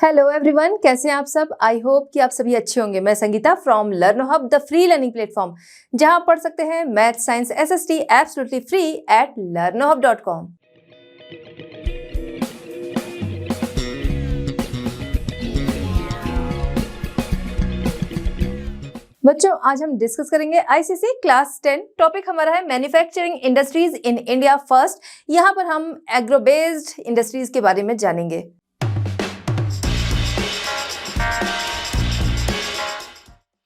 Hello everyone, कैसे हैं आप सब। आई होप कि आप सभी अच्छे होंगे। मैं Sangeeta from लर्नो hub, the free learning platform, जहां पढ़ सकते हैं math, science, SST absolutely free at learnohub.com। बच्चों, आज हम डिस्कस करेंगे आईसीसी क्लास 10। टॉपिक हमारा है manufacturing industries in India first. यहाँ पर हम एग्रो बेस्ड इंडस्ट्रीज के बारे में जानेंगे।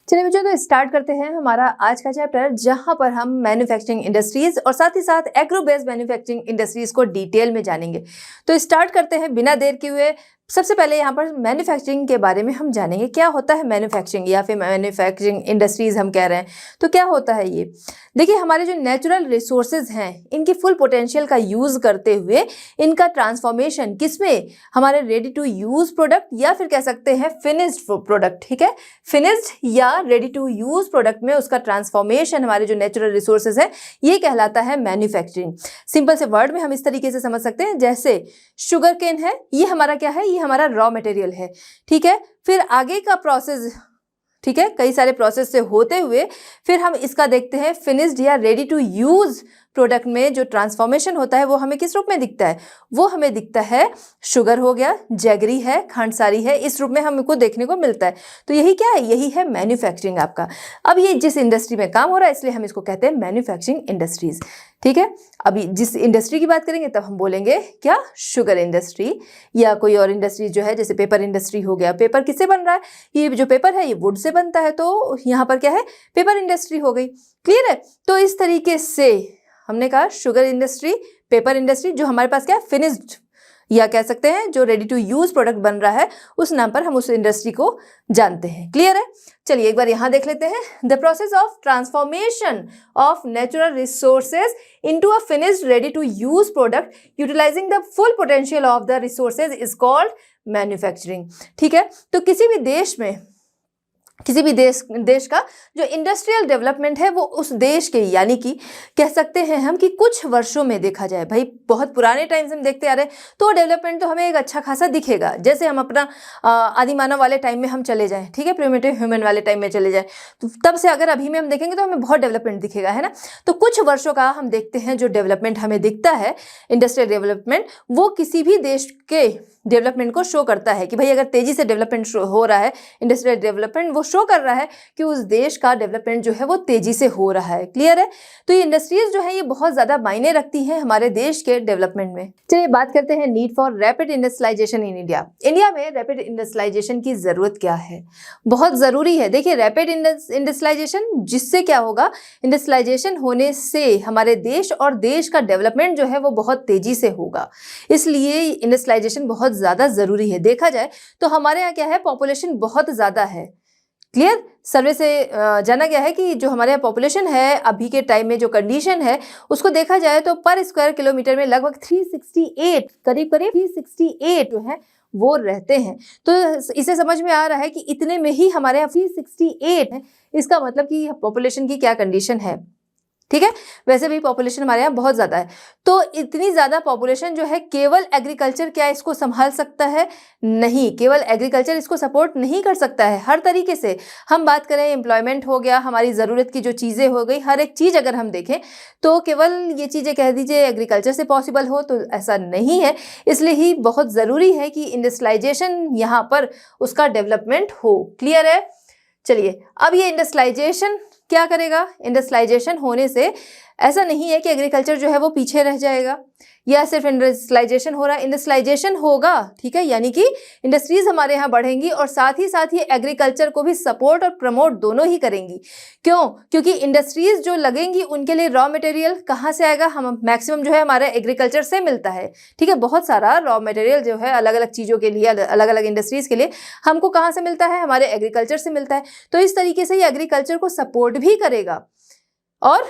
चलिए बच्चों, तो स्टार्ट करते हैं हमारा आज का चैप्टर, जहां पर हम मैन्युफैक्चरिंग इंडस्ट्रीज और साथ ही साथ एग्रो बेस्ड मैन्युफैक्चरिंग इंडस्ट्रीज को डिटेल में जानेंगे। तो स्टार्ट करते हैं बिना देर किए हुए। सबसे पहले यहाँ पर मैन्युफैक्चरिंग के बारे में हम जानेंगे। क्या होता है मैन्युफैक्चरिंग, या फिर मैन्युफैक्चरिंग इंडस्ट्रीज हम कह रहे हैं, तो क्या होता है ये। देखिए, हमारे जो नेचुरल रिसोर्सेज हैं, इनकी फुल पोटेंशियल का यूज करते हुए इनका ट्रांसफॉर्मेशन किसमें, हमारे रेडी टू यूज प्रोडक्ट या फिर कह सकते हैं फिनिश्ड प्रोडक्ट। ठीक है, फिनिश्ड या रेडी टू यूज प्रोडक्ट में उसका ट्रांसफॉर्मेशन हमारे जो नेचुरल रिसोर्सेज है, ये कहलाता है मैन्युफैक्चरिंग। सिंपल से वर्ड में हम इस तरीके से समझ सकते हैं, जैसे शुगर केन है, ये हमारा क्या है, ये हमारा रॉ मटेरियल है। ठीक है, फिर आगे का प्रोसेस, ठीक है, कई सारे प्रोसेस से होते हुए फिर हम इसका देखते हैं फिनिश्ड या रेडी टू यूज प्रोडक्ट में जो ट्रांसफॉर्मेशन होता है वो हमें किस रूप में दिखता है, वो हमें दिखता है शुगर हो गया, जैगरी है, खंडसारी है, इस रूप में हमको देखने को मिलता है। तो यही क्या है, यही है मैन्युफैक्चरिंग आपका। अब ये जिस इंडस्ट्री में काम हो रहा है, इसलिए हम इसको कहते हैं मैन्युफैक्चरिंग इंडस्ट्रीज। ठीक है, अभी जिस इंडस्ट्री की बात करेंगे तब हम बोलेंगे क्या, शुगर इंडस्ट्री, या कोई और इंडस्ट्री जो है, जैसे पेपर इंडस्ट्री हो गया। पेपर किससे बन रहा है, ये जो पेपर है ये वुड से बनता है, तो यहाँ पर क्या है, पेपर इंडस्ट्री हो गई। क्लियर है। तो इस तरीके से हमने कहा शुगर इंडस्ट्री, पेपर इंडस्ट्री, जो हमारे पास क्या है, फिनिश्ड या कह सकते हैं जो रेडी टू यूज प्रोडक्ट बन रहा है, उस नाम पर हम उस इंडस्ट्री को जानते हैं। क्लियर है। चलिए एक बार यहां देख लेते हैं। The process of transformation of natural resources into a finished ready to use product utilising the full potential of the resources is called manufacturing. ठीक है, तो किसी भी देश में, किसी भी देश का जो इंडस्ट्रियल डेवलपमेंट है, वो उस देश के, यानी कि कह सकते हैं हम कि कुछ वर्षों में देखा जाए, भाई बहुत पुराने टाइम से हम देखते आ रहे हैं, तो डेवलपमेंट तो हमें एक अच्छा खासा दिखेगा। जैसे हम अपना आदि मानव वाले टाइम में हम चले जाएं, ठीक है, प्रिमिटिव ह्यूमन वाले टाइम में चले जाएं, तो तब से अगर अभी में हम देखेंगे तो हमें बहुत डेवलपमेंट दिखेगा, है ना। तो कुछ वर्षों का हम देखते हैं जो डेवलपमेंट हमें दिखता है, इंडस्ट्रियल डेवलपमेंट, वो किसी भी देश के डेवलपमेंट को शो करता है कि भाई अगर तेजी से डेवलपमेंट हो रहा है, इंडस्ट्रियल डेवलपमेंट, वो शो कर रहा है कि उस देश का डेवलपमेंट जो है वो तेजी से हो रहा है। क्लियर है। तो ये इंडस्ट्रीज जो है ये बहुत ज्यादा मायने रखती हैं हमारे देश के डेवलपमेंट में। चलिए बात करते हैं need for rapid industrialisation in India. India में रैपिड इंडस्ट्रियलाइजेशन की जरूरत क्या है, बहुत जरूरी है। देखिए, रैपिड इंडस्ट्रियलाइजेशन, जिससे क्या होगा, इंडस्ट्रियलाइजेशन होने से हमारे देश और देश का डेवलपमेंट जो है वो बहुत तेजी से होगा, इसलिए इंडस्ट्रियलाइजेशन बहुत ज्यादा जरूरी है। देखा जाए तो हमारे यहाँ क्या है, पॉपुलेशन बहुत ज्यादा है। क्लियर। सर्वे से जाना गया है कि जो हमारे यहाँ पॉपुलेशन है अभी के टाइम में, जो कंडीशन है उसको देखा जाए तो पर स्क्वायर किलोमीटर में लगभग 368, करीब 368 जो है वो रहते हैं। तो इसे समझ में आ रहा है कि इतने में ही हमारे यहाँ 368 है, इसका मतलब कि पॉपुलेशन की क्या कंडीशन है। ठीक है, वैसे भी पॉपुलेशन हमारे यहाँ बहुत ज़्यादा है। तो इतनी ज़्यादा पॉपुलेशन जो है, केवल एग्रीकल्चर क्या इसको संभाल सकता है, नहीं, केवल एग्रीकल्चर इसको सपोर्ट नहीं कर सकता है। हर तरीके से हम बात करें, एम्प्लॉयमेंट हो गया, हमारी ज़रूरत की जो चीज़ें हो गई, हर एक चीज़ अगर हम देखें तो केवल ये चीज़ें कह दीजिए एग्रीकल्चर से पॉसिबल हो, तो ऐसा नहीं है। इसलिए ही बहुत ज़रूरी है कि इंडस्ट्रियलाइजेशन यहाँ पर उसका डेवलपमेंट हो। क्लियर है। चलिए, अब ये इंडस्ट्रियलाइजेशन क्या करेगा, इंडस्ट्रियलाइजेशन होने से ऐसा नहीं है कि एग्रीकल्चर जो है वो पीछे रह जाएगा या सिर्फ इंडस्ट्रियलाइजेशन हो रहा है, इंडस्ट्रियलाइजेशन होगा। ठीक है, यानी कि इंडस्ट्रीज हमारे यहाँ बढ़ेंगी और साथ ही एग्रीकल्चर को भी सपोर्ट और प्रमोट दोनों ही करेंगी। क्यों, क्योंकि इंडस्ट्रीज जो लगेंगी उनके लिए रॉ मटेरियल कहाँ से आएगा, हम मैक्सिमम जो है हमारे एग्रीकल्चर से मिलता है। ठीक है, बहुत सारा रॉ मटेरियल जो है अलग अलग चीज़ों के लिए, अलग अलग इंडस्ट्रीज के लिए हमको कहाँ से मिलता है, हमारे एग्रीकल्चर से मिलता है। तो इस तरीके से ये एग्रीकल्चर को सपोर्ट भी करेगा और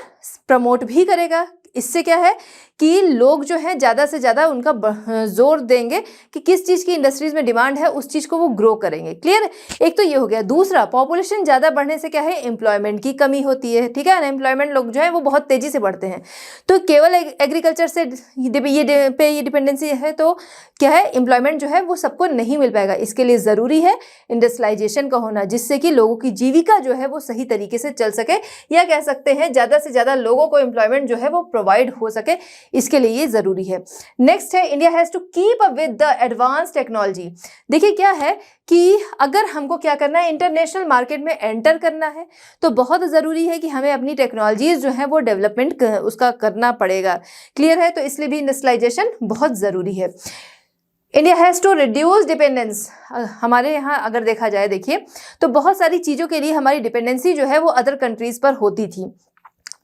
प्रमोट भी करेगा। इससे क्या है कि लोग जो है ज़्यादा से ज़्यादा उनका जोर देंगे कि किस चीज़ की इंडस्ट्रीज़ में डिमांड है, उस चीज़ को वो ग्रो करेंगे। क्लियर? एक तो ये हो गया। दूसरा, पॉपुलेशन ज़्यादा बढ़ने से क्या है, एम्प्लॉयमेंट की कमी होती है। ठीक है, अनएम्प्लॉयमेंट लोग जो है वो बहुत तेज़ी से बढ़ते हैं। तो केवल एग्रीकल्चर से ये डिपेंडेंसी है तो क्या है, एम्प्लॉयमेंट जो है वो सबको नहीं मिल पाएगा। इसके लिए ज़रूरी है इंडस्ट्रियलाइजेशन का होना, जिससे कि लोगों की जीविका जो है वो सही तरीके से चल सके, या कह सकते हैं ज़्यादा से ज़्यादा लोगों को एम्प्लॉयमेंट जो है वो प्रोवाइड हो सके। इसके लिए ये ज़रूरी है। नेक्स्ट है, India has to keep up with the advance technology. देखिए क्या है कि अगर हमको क्या करना है, इंटरनेशनल मार्केट में एंटर करना है तो बहुत ज़रूरी है कि हमें अपनी टेक्नोलॉजीज़ जो है वो डेवलपमेंट उसका करना पड़ेगा। क्लियर है? तो इसलिए भी इंडस्ट्रियलाइजेशन बहुत ज़रूरी है। India has to reduce dependence. हमारे यहाँ अगर देखा जाए, देखिए तो बहुत सारी चीज़ों के लिए हमारी डिपेंडेंसी जो है वो अदर कंट्रीज़ पर होती थी,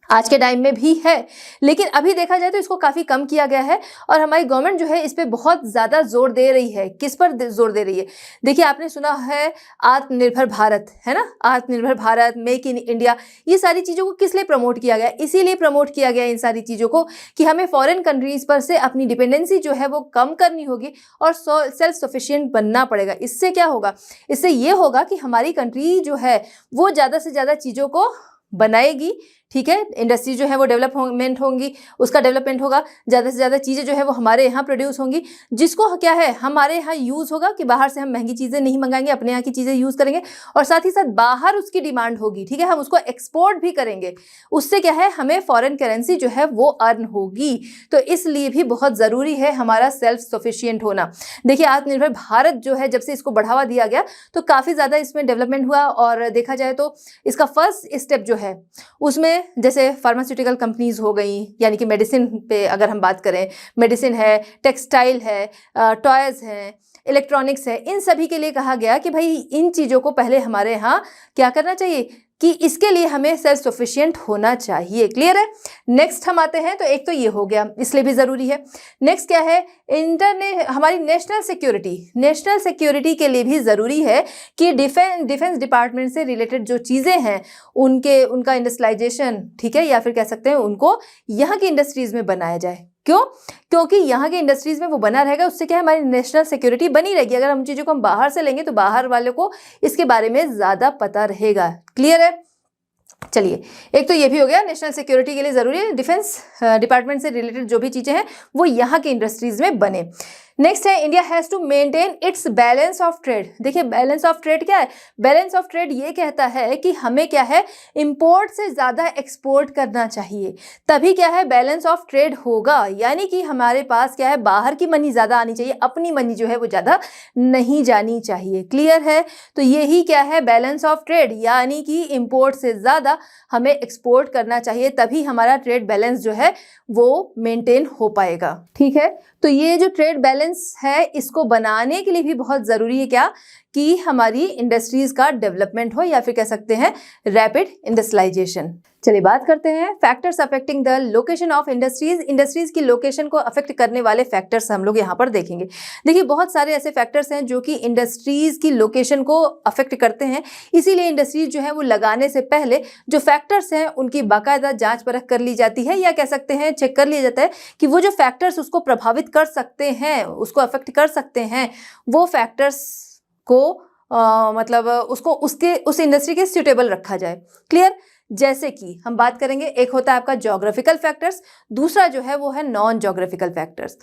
आज के टाइम में भी है, लेकिन अभी देखा जाए तो इसको काफ़ी कम किया गया है और हमारी गवर्नमेंट जो है इस पे बहुत ज़्यादा जोर दे रही है। किस पर जोर दे रही है? देखिए आपने सुना है आत्मनिर्भर भारत, है ना, आत्मनिर्भर भारत, मेक इन इंडिया, ये सारी चीज़ों को किस लिए प्रमोट किया गया? इसीलिए प्रमोट किया गया इन सारी चीज़ों को कि हमें फॉरेन कंट्रीज़ पर से अपनी डिपेंडेंसी जो है वो कम करनी होगी और सेल्फ सफिशिएंट बनना पड़ेगा। इससे क्या होगा? इससे ये होगा कि हमारी कंट्री जो है वो ज़्यादा से ज़्यादा चीज़ों को बनाएगी। ठीक है, इंडस्ट्री जो है वो डेवलपमेंट होंगी, उसका डेवलपमेंट होगा, ज़्यादा से ज़्यादा चीज़ें जो है वो हमारे यहाँ प्रोड्यूस होंगी, जिसको क्या है हमारे यहाँ यूज़ होगा कि बाहर से हम महंगी चीज़ें नहीं मंगाएंगे, अपने यहाँ की चीज़ें यूज़ करेंगे और साथ ही साथ बाहर उसकी डिमांड होगी। ठीक है, हम उसको एक्सपोर्ट भी करेंगे, उससे क्या है हमें फॉरेन करेंसी जो है वो अर्न होगी। तो इसलिए भी बहुत ज़रूरी है हमारा सेल्फ सफिशिएंट होना। देखिए आत्मनिर्भर भारत जो है जब से इसको बढ़ावा दिया गया तो काफ़ी ज़्यादा इसमें डेवलपमेंट हुआ और देखा जाए तो इसका फर्स्ट स्टेप जो है उसमें जैसे फार्मास्यूटिकल कंपनीज हो गई, यानी कि मेडिसिन पे अगर हम बात करें, मेडिसिन है, टेक्सटाइल है, टॉयज़ हैं, इलेक्ट्रॉनिक्स है, इन सभी के लिए कहा गया कि भाई इन चीज़ों को पहले हमारे यहाँ क्या करना चाहिए कि इसके लिए हमें सेल्फ सफिशिएंट होना चाहिए। क्लियर है? नेक्स्ट हम आते हैं, तो एक तो ये हो गया, इसलिए भी ज़रूरी है। नेक्स्ट क्या है, हमारी नेशनल सिक्योरिटी के लिए भी ज़रूरी है कि डिफेंस डिपार्टमेंट से रिलेटेड जो चीज़ें हैं उनका इंडस्ट्रियलाइजेशन, ठीक है, या फिर कह सकते हैं उनको यहाँ की इंडस्ट्रीज़ में बनाया जाए। क्यों? क्योंकि यहाँ की इंडस्ट्रीज़ में वो बना रहेगा, उससे क्या है हमारी नेशनल सिक्योरिटी बनी रहेगी। अगर हम चीज़ों को हम बाहर से लेंगे तो बाहर वालों को इसके बारे में ज़्यादा पता रहेगा। क्लियर है? चलिए, एक तो ये भी हो गया, नेशनल सिक्योरिटी के लिए ज़रूरी है डिफेंस डिपार्टमेंट से रिलेटेड जो भी चीज़ें हैं वो यहाँ की इंडस्ट्रीज़ में बने। नेक्स्ट है, India has to maintain its balance of trade. देखिए बैलेंस ऑफ ट्रेड क्या है? बैलेंस ऑफ ट्रेड ये कहता है कि हमें क्या है इंपोर्ट से ज़्यादा एक्सपोर्ट करना चाहिए, तभी क्या है बैलेंस ऑफ ट्रेड होगा, यानी कि हमारे पास क्या है बाहर की मनी ज़्यादा आनी चाहिए, अपनी मनी जो है वो ज़्यादा नहीं जानी चाहिए। क्लियर है? तो यही क्या है बैलेंस ऑफ ट्रेड, यानी कि इंपोर्ट से ज़्यादा हमें एक्सपोर्ट करना चाहिए, तभी हमारा ट्रेड बैलेंस जो है वो मेंटेन हो पाएगा। ठीक है, तो ये जो ट्रेड बैलेंस है इसको बनाने के लिए भी बहुत ज़रूरी है क्या कि हमारी इंडस्ट्रीज़ का डेवलपमेंट हो, या फिर कह सकते हैं रैपिड इंडस्ट्रियलाइजेशन। चलिए बात करते हैं factors affecting the location of industries की लोकेशन को अफेक्ट करने वाले फैक्टर्स हम लोग यहाँ पर देखेंगे। देखिए बहुत सारे ऐसे फैक्टर्स हैं जो कि इंडस्ट्रीज़ की लोकेशन को अफेक्ट करते हैं, इसीलिए इंडस्ट्रीज़ जो है वो लगाने से पहले जो फैक्टर्स हैं उनकी बाकायदा जाँच परख कर ली जाती है, या कह सकते हैं चेक कर लिया जाता है कि वो जो फैक्टर्स उसको प्रभावित कर सकते हैं, उसको अफेक्ट कर सकते हैं, वो फैक्टर्स को मतलब उसको उस इंडस्ट्री के सूटेबल रखा जाए। क्लियर? जैसे कि हम बात करेंगे, एक होता है आपका ज्योग्राफिकल फैक्टर्स, दूसरा जो है वो है नॉन ज्योग्राफिकल फैक्टर्स।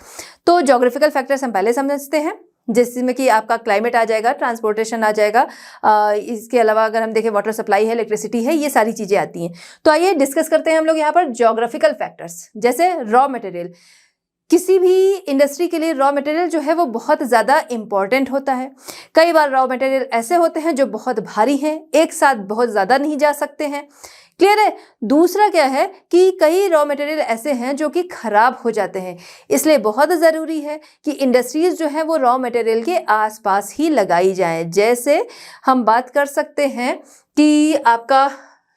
तो ज्योग्राफिकल फैक्टर्स हम पहले समझते हैं, जिसमें कि आपका क्लाइमेट आ जाएगा, ट्रांसपोर्टेशन आ जाएगा, इसके अलावा अगर हम देखें वाटर सप्लाई है, इलेक्ट्रिसिटी है, ये सारी चीज़ें आती हैं। तो आइए डिस्कस करते हैं हम लोग यहाँ पर ज्योग्राफिकल फैक्टर्स। जैसे रॉ मटेरियल, किसी भी इंडस्ट्री के लिए रॉ मटेरियल जो है वो बहुत ज़्यादा इम्पॉर्टेंट होता है। कई बार रॉ मटेरियल ऐसे होते हैं जो बहुत भारी हैं, एक साथ बहुत ज़्यादा नहीं जा सकते हैं। क्लियर है? दूसरा क्या है कि कई रॉ मटेरियल ऐसे हैं जो कि ख़राब हो जाते हैं, इसलिए बहुत ज़रूरी है कि इंडस्ट्रीज़ जो है वो रॉ मटेरियल के आसपास ही लगाई जाएं। जैसे हम बात कर सकते हैं कि आपका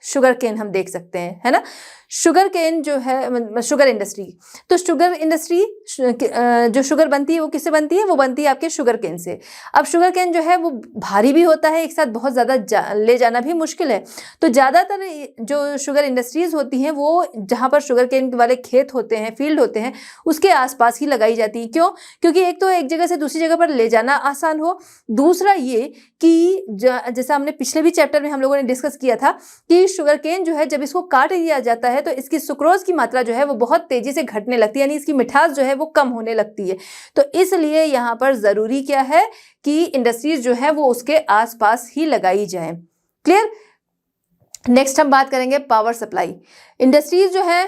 शुगर केन हम देख सकते हैं, है ना, शुगर केन जो है, शुगर इंडस्ट्री, तो शुगर इंडस्ट्री जो शुगर बनती है वो किससे बनती है? वो बनती है आपके शुगर केन से। अब शुगर केन जो है वो भारी भी होता है, एक साथ बहुत ज़्यादा ले जाना भी मुश्किल है। तो ज़्यादातर जो शुगर इंडस्ट्रीज़ होती हैं वो जहाँ पर शुगर केन वाले खेत होते हैं, फील्ड होते हैं, उसके आसपास ही लगाई जाती है। क्यों? क्योंकि एक तो एक जगह से दूसरी जगह पर ले जाना आसान हो, दूसरा ये कि जैसा हमने पिछले भी चैप्टर में हम लोगों ने डिस्कस किया था कि शुगर केन जो है जब इसको काट दिया जाता है तो इसकी सुक्रोज की मात्रा जो है वो बहुत तेजी से घटने लगती है, यानी इसकी मिठास जो है वो कम होने लगती है। तो इसलिए यहाँ पर ज़रूरी क्या है कि इंडस्ट्रीज जो है वो उसके आसपास ही लगाई जाए। क्लियर? नेक्स्ट हम बात करेंगे पावर सप्लाई। इंडस्ट्रीज जो है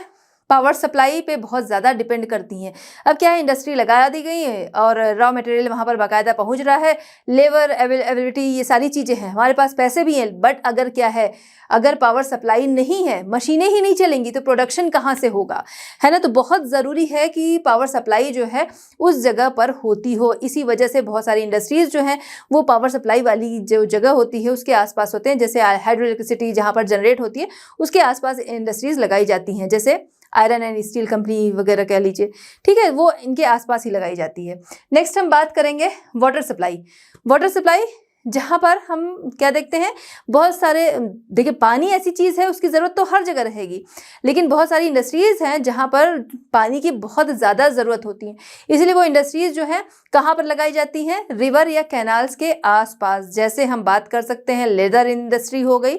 पावर सप्लाई पे बहुत ज़्यादा डिपेंड करती हैं। अब क्या है, इंडस्ट्री लगा दी गई है और रॉ मटेरियल वहाँ पर बाकायदा पहुँच रहा है, लेबर अवेलेबिलिटी, ये सारी चीज़ें हैं, हमारे पास पैसे भी हैं, बट अगर क्या है, अगर पावर सप्लाई नहीं है, मशीनें ही नहीं चलेंगी तो प्रोडक्शन कहाँ से होगा, है ना। तो बहुत ज़रूरी है कि पावर सप्लाई जो है उस जगह पर होती हो। इसी वजह से बहुत सारी इंडस्ट्रीज़ जो हैं वो पावर सप्लाई वाली जो जगह होती है उसके आसपास होते हैं। जैसे हाइड्रो इलेक्ट्रिसिटी जहाँ पर जनरेट होती है उसके आसपास इंडस्ट्रीज़ लगाई जाती हैं, जैसे आयरन एंड स्टील कंपनी वगैरह कह लीजिए, ठीक है, वो इनके आसपास ही लगाई जाती है। नेक्स्ट हम बात करेंगे वाटर सप्लाई। वाटर सप्लाई जहाँ पर हम क्या देखते हैं, बहुत सारे, देखिए पानी ऐसी चीज़ है उसकी ज़रूरत तो हर जगह रहेगी, लेकिन बहुत सारी इंडस्ट्रीज़ हैं जहाँ पर पानी की बहुत ज़्यादा ज़रूरत होती है। इसलिए वो इंडस्ट्रीज़ जो हैं कहाँ पर लगाई जाती हैं? रिवर या कैनाल्स के आसपास। जैसे हम बात कर सकते हैं लेदर इंडस्ट्री हो गई,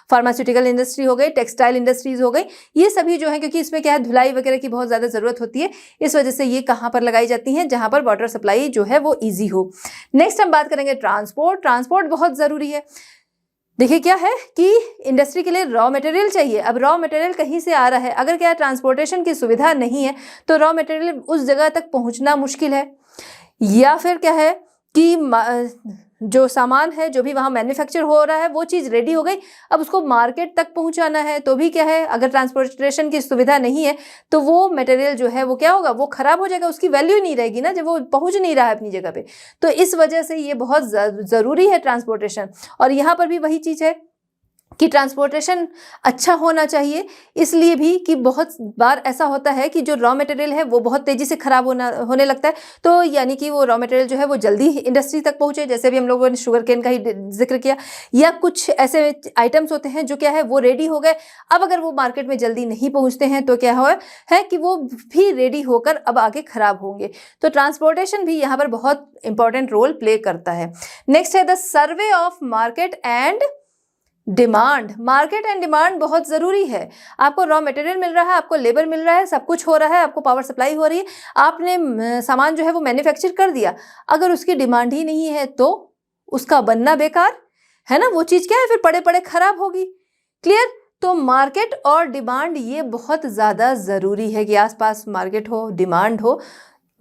फार्मास्यूटिकल इंडस्ट्री हो गई, टेक्सटाइल इंडस्ट्रीज़ हो गई, ये सभी जो है, क्योंकि इसमें क्या है, धुलाई वगैरह की बहुत ज़्यादा ज़रूरत होती है, इस वजह से ये कहाँ पर लगाई जाती हैं? जहाँ पर वाटर सप्लाई जो है वो ईजी हो। नेक्स्ट हम बात करेंगे ट्रांसपोर्ट। ट्रांसपोर्ट बहुत ज़रूरी है। देखिए क्या है कि इंडस्ट्री के लिए रॉ मटेरियल चाहिए। अब रॉ मटेरियल कहीं से आ रहा है, अगर क्या ट्रांसपोर्टेशन की सुविधा नहीं है तो रॉ मटेरियल उस जगह तक पहुंचना मुश्किल है। या फिर क्या है कि जो सामान है, जो भी वहाँ मैन्युफैक्चर हो रहा है, वो चीज़ रेडी हो गई, अब उसको मार्केट तक पहुँचाना है, तो भी क्या है, अगर ट्रांसपोर्टेशन की सुविधा नहीं है तो वो मटेरियल जो है वो क्या होगा, वो ख़राब हो जाएगा, उसकी वैल्यू ही नहीं रहेगी ना, जब वो पहुँच नहीं रहा है अपनी जगह पे। तो इस वजह से ये बहुत ज़रूरी है ट्रांसपोर्टेशन। और यहाँ पर भी वही चीज़ है कि ट्रांसपोर्टेशन अच्छा होना चाहिए, इसलिए भी कि बहुत बार ऐसा होता है कि जो रॉ मटेरियल है वो बहुत तेज़ी से ख़राब होने लगता है, तो यानी कि वो रॉ मटेरियल जो है वो जल्दी इंडस्ट्री तक पहुँचे। जैसे भी हम लोगों ने शुगर केन का ही जिक्र किया, या कुछ ऐसे आइटम्स होते हैं जो क्या है, वो रेडी हो गए, अब अगर वो मार्केट में जल्दी नहीं पहुँचते हैं तो क्या है कि वो भी रेडी होकर अब आगे ख़राब होंगे। तो ट्रांसपोर्टेशन भी यहाँ पर बहुत इंपॉर्टेंट रोल प्ले करता है। नेक्स्ट है the survey of market and demand. Market and demand बहुत ज़रूरी है। आपको रॉ मटेरियल मिल रहा है, आपको लेबर मिल रहा है, सब कुछ हो रहा है, आपको पावर सप्लाई हो रही है, आपने सामान जो है वो मैन्युफैक्चर कर दिया, अगर उसकी डिमांड ही नहीं है तो उसका बनना बेकार है ना, वो चीज़ क्या है, फिर पड़े पड़े खराब होगी। क्लियर? तो मार्केट और डिमांड ये बहुत ज़्यादा ज़रूरी है कि आसपास मार्केट हो, डिमांड हो,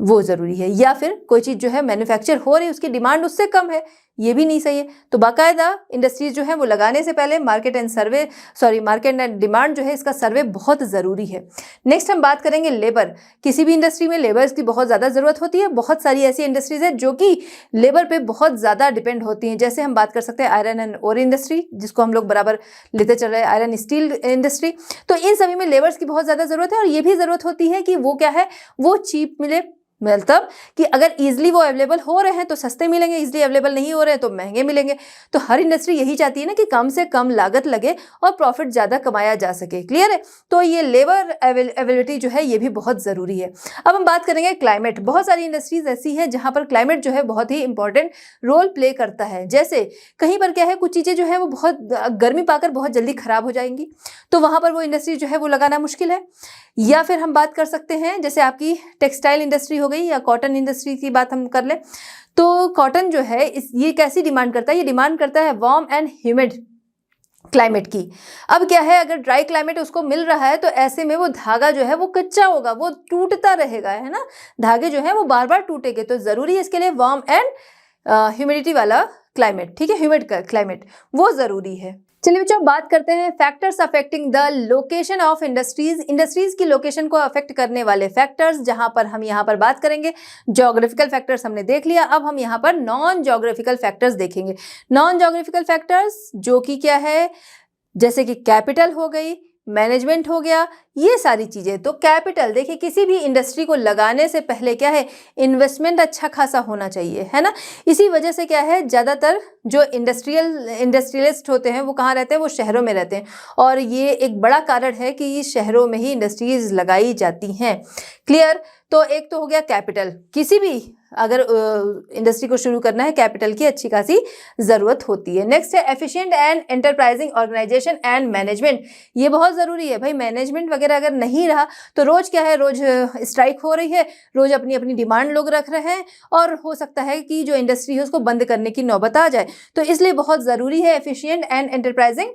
वो ज़रूरी है। या फिर कोई चीज़ जो है मैन्युफैक्चर हो रही है, उसकी डिमांड उससे कम है, ये भी नहीं सही है। तो बाकायदा इंडस्ट्रीज जो है वो लगाने से पहले मार्केट एंड डिमांड जो है, इसका सर्वे बहुत ज़रूरी है। नेक्स्ट हम बात करेंगे लेबर। किसी भी इंडस्ट्री में लेबर्स की बहुत ज़्यादा ज़रूरत होती है। बहुत सारी ऐसी इंडस्ट्रीज है जो कि लेबर पे बहुत ज़्यादा डिपेंड होती हैं। जैसे हम बात कर सकते हैं आयरन एंड ओर इंडस्ट्री, जिसको हम लोग बराबर लेते चल रहे हैं, आयरन स्टील इंडस्ट्री। तो इन सभी में लेबर्स की बहुत ज़्यादा ज़रूरत है, और ये भी ज़रूरत होती है कि वो क्या है, वो चीप मिले, मतलब कि अगर इजीली वो अवेलेबल हो रहे हैं तो सस्ते मिलेंगे, इजीली अवेलेबल नहीं हो रहे हैं तो महंगे मिलेंगे। तो हर इंडस्ट्री यही चाहती है ना कि कम से कम लागत लगे और प्रॉफिट ज़्यादा कमाया जा सके। क्लियर है? तो ये लेबर अवेलेबिलिटी जो है ये भी बहुत ज़रूरी है। अब हम बात करेंगे क्लाइमेट। बहुत सारी इंडस्ट्रीज ऐसी हैं जहाँ पर क्लाइमेट जो है बहुत ही इंपॉर्टेंट रोल प्ले करता है। जैसे कहीं पर क्या है, कुछ चीज़ें जो है वो बहुत गर्मी पाकर बहुत जल्दी ख़राब हो जाएंगी, तो वहाँ पर वो इंडस्ट्री जो है वो लगाना मुश्किल है। या फिर हम बात कर सकते हैं, जैसे आपकी टेक्सटाइल इंडस्ट्री हो गई या कॉटन इंडस्ट्री की बात हम कर लें, तो कॉटन जो है ये कैसी डिमांड करता है, ये डिमांड करता है वार्म एंड ह्यूमिड क्लाइमेट की। अब क्या है, अगर ड्राई क्लाइमेट उसको मिल रहा है तो ऐसे में वो धागा जो है वो कच्चा होगा, वो टूटता रहेगा, है ना, धागे जो है वो बार बार टूटेंगे। तो ज़रूरी है इसके लिए वार्म एंड ह्यूमिडिटी वाला क्लाइमेट, ठीक है, ह्यूमिड का क्लाइमेट वो ज़रूरी है। चलिए बच्चों, बात करते हैं factors affecting the location of industries. Industries की लोकेशन को अफेक्ट करने वाले फैक्टर्स, जहां पर हम यहाँ पर बात करेंगे, ज्योग्राफिकल फैक्टर्स हमने देख लिया, अब हम यहाँ पर नॉन ज्योग्राफिकल फैक्टर्स देखेंगे। नॉन ज्योग्राफिकल फैक्टर्स जो कि क्या है, जैसे कि कैपिटल हो गई, मैनेजमेंट हो गया, ये सारी चीज़ें। तो कैपिटल देखिए, किसी भी इंडस्ट्री को लगाने से पहले क्या है, इन्वेस्टमेंट अच्छा खासा होना चाहिए, है ना। इसी वजह से क्या है, ज़्यादातर जो इंडस्ट्रियलिस्ट होते हैं वो कहाँ रहते हैं, वो शहरों में रहते हैं, और ये एक बड़ा कारण है कि शहरों में ही इंडस्ट्रीज लगाई जाती हैं। क्लियर। तो एक तो हो गया कैपिटल, किसी भी अगर इंडस्ट्री को शुरू करना है कैपिटल की अच्छी खासी ज़रूरत होती है। नेक्स्ट है efficient and enterprising organisation and management. ये बहुत ज़रूरी है भाई, मैनेजमेंट वगैरह अगर नहीं रहा तो रोज़ क्या है, रोज़ स्ट्राइक हो रही है, रोज़ अपनी अपनी डिमांड लोग रख रहे हैं, और हो सकता है कि जो इंडस्ट्री है उसको बंद करने की नौबत आ जाए। तो इसलिए बहुत ज़रूरी है एफिशिएंट एंड एंटरप्राइजिंग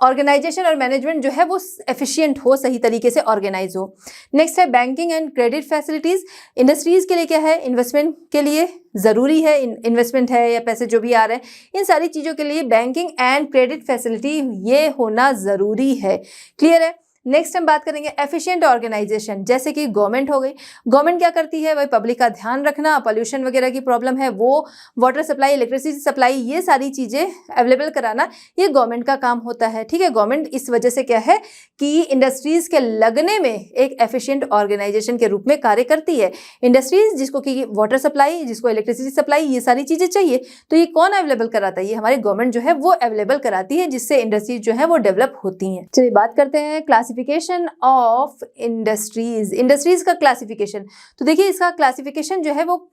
ऑर्गेनाइजेशन और मैनेजमेंट जो है वो एफिशिएंट हो, सही तरीके से ऑर्गेनाइज हो। नेक्स्ट है banking and credit facilities. Industries के लिए क्या है, इन्वेस्टमेंट के लिए ज़रूरी है, इन्वेस्टमेंट है या पैसे जो भी आ रहे हैं, इन सारी चीज़ों के लिए बैंकिंग एंड क्रेडिट फैसिलिटी ये होना ज़रूरी है। क्लियर है। नेक्स्ट हम बात करेंगे एफिशिएंट ऑर्गेनाइजेशन, जैसे कि गवर्नमेंट हो गई। गवर्नमेंट क्या करती है भाई, पब्लिक का ध्यान रखना, पॉल्यूशन वगैरह की प्रॉब्लम है वो वाटर सप्लाई, इलेक्ट्रिसिटी सप्लाई, ये सारी चीज़ें अवेलेबल कराना, ये गवर्नमेंट का काम होता है। ठीक है। गवर्नमेंट इस वजह से क्या है कि इंडस्ट्रीज़ के लगने में एक एफिशिएंट ऑर्गेनाइजेशन के रूप में कार्य करती है। इंडस्ट्रीज़ जिसको कि वाटर सप्लाई, जिसको इलेक्ट्रिसिटी सप्लाई, ये सारी चीज़ें चाहिए, तो ये कौन अवेलेबल कराता है, ये हमारी गवर्नमेंट जो है वो अवेलेबल कराती है, जिससे इंडस्ट्रीज जो है वो डेवलप होती हैं। चलिए बात करते हैं क्लासिफिकेशन ऑफ इंडस्ट्रीज। इंडस्ट्रीज का क्लासिफिकेशन, तो देखिए इसका क्लासिफिकेशन जो है वो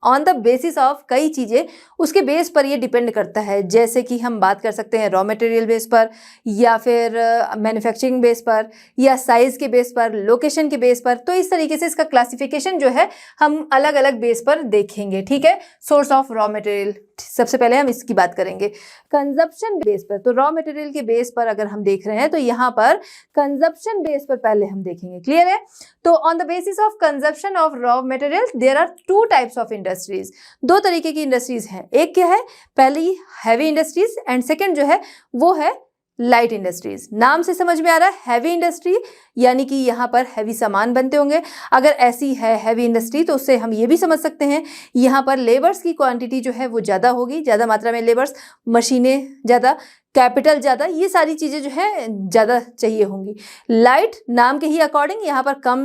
ऑन द बेसिस ऑफ कई चीज़ें, उसके बेस पर ये डिपेंड करता है। जैसे कि हम बात कर सकते हैं रॉ मटेरियल बेस पर, या फिर मैन्युफैक्चरिंग बेस पर, या साइज़ के बेस पर, लोकेशन के बेस पर। तो इस तरीके से इसका क्लासिफिकेशन जो है हम अलग अलग बेस पर देखेंगे। ठीक है। सोर्स ऑफ रॉ मटेरियल, सबसे पहले हम इसकी बात करेंगे। कंजप्शन बेस पर, तो रॉ मटेरियल के बेस पर अगर हम देख रहे हैं तो यहाँ पर कंजप्शन बेस पर पहले हम देखेंगे। क्लियर है। तो on the basis of consumption of raw material there are two types of industries. दो तरीके की इंडस्ट्रीज हैं। एक क्या है, पहली हैवी इंडस्ट्रीज, एंड सेकंड जो है वो है लाइट इंडस्ट्रीज। नाम से समझ में आ रहा है हैवी इंडस्ट्री यानी कि यहाँ पर हैवी सामान बनते होंगे। अगर ऐसी है हैवी इंडस्ट्री तो उससे हम ये भी समझ सकते हैं यहाँ पर लेबर्स की क्वांटिटी जो है वो ज़्यादा होगी, ज़्यादा मात्रा में लेबर्स, मशीनें ज़्यादा, कैपिटल ज़्यादा, ये सारी चीज़ें जो है ज़्यादा चाहिए होंगी। लाइट नाम के ही अकॉर्डिंग यहाँ पर कम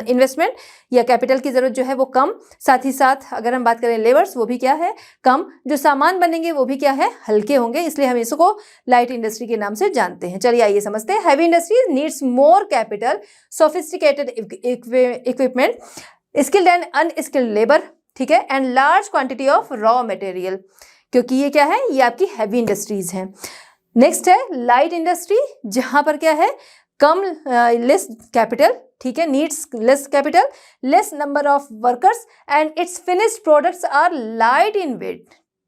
इन्वेस्टमेंट या कैपिटल की ज़रूरत जो है वो कम, साथ ही साथ अगर हम बात करें लेबर्स वो भी क्या है कम, जो सामान बनेंगे वो भी क्या है हल्के होंगे, इसलिए हम इसको लाइट इंडस्ट्री के नाम से जानते हैं। चलिए आइए समझते हैं। Heavy industries needs more capital, sophisticated equipment, skilled and unskilled labour, ठीक है, and large quantity of raw material, क्योंकि ये क्या है, ये आपकी हैवी इंडस्ट्रीज हैं। नेक्स्ट है लाइट इंडस्ट्री, जहां पर क्या है कम, लेस कैपिटल, ठीक है, needs less capital, less number of workers and its finished products are light in weight.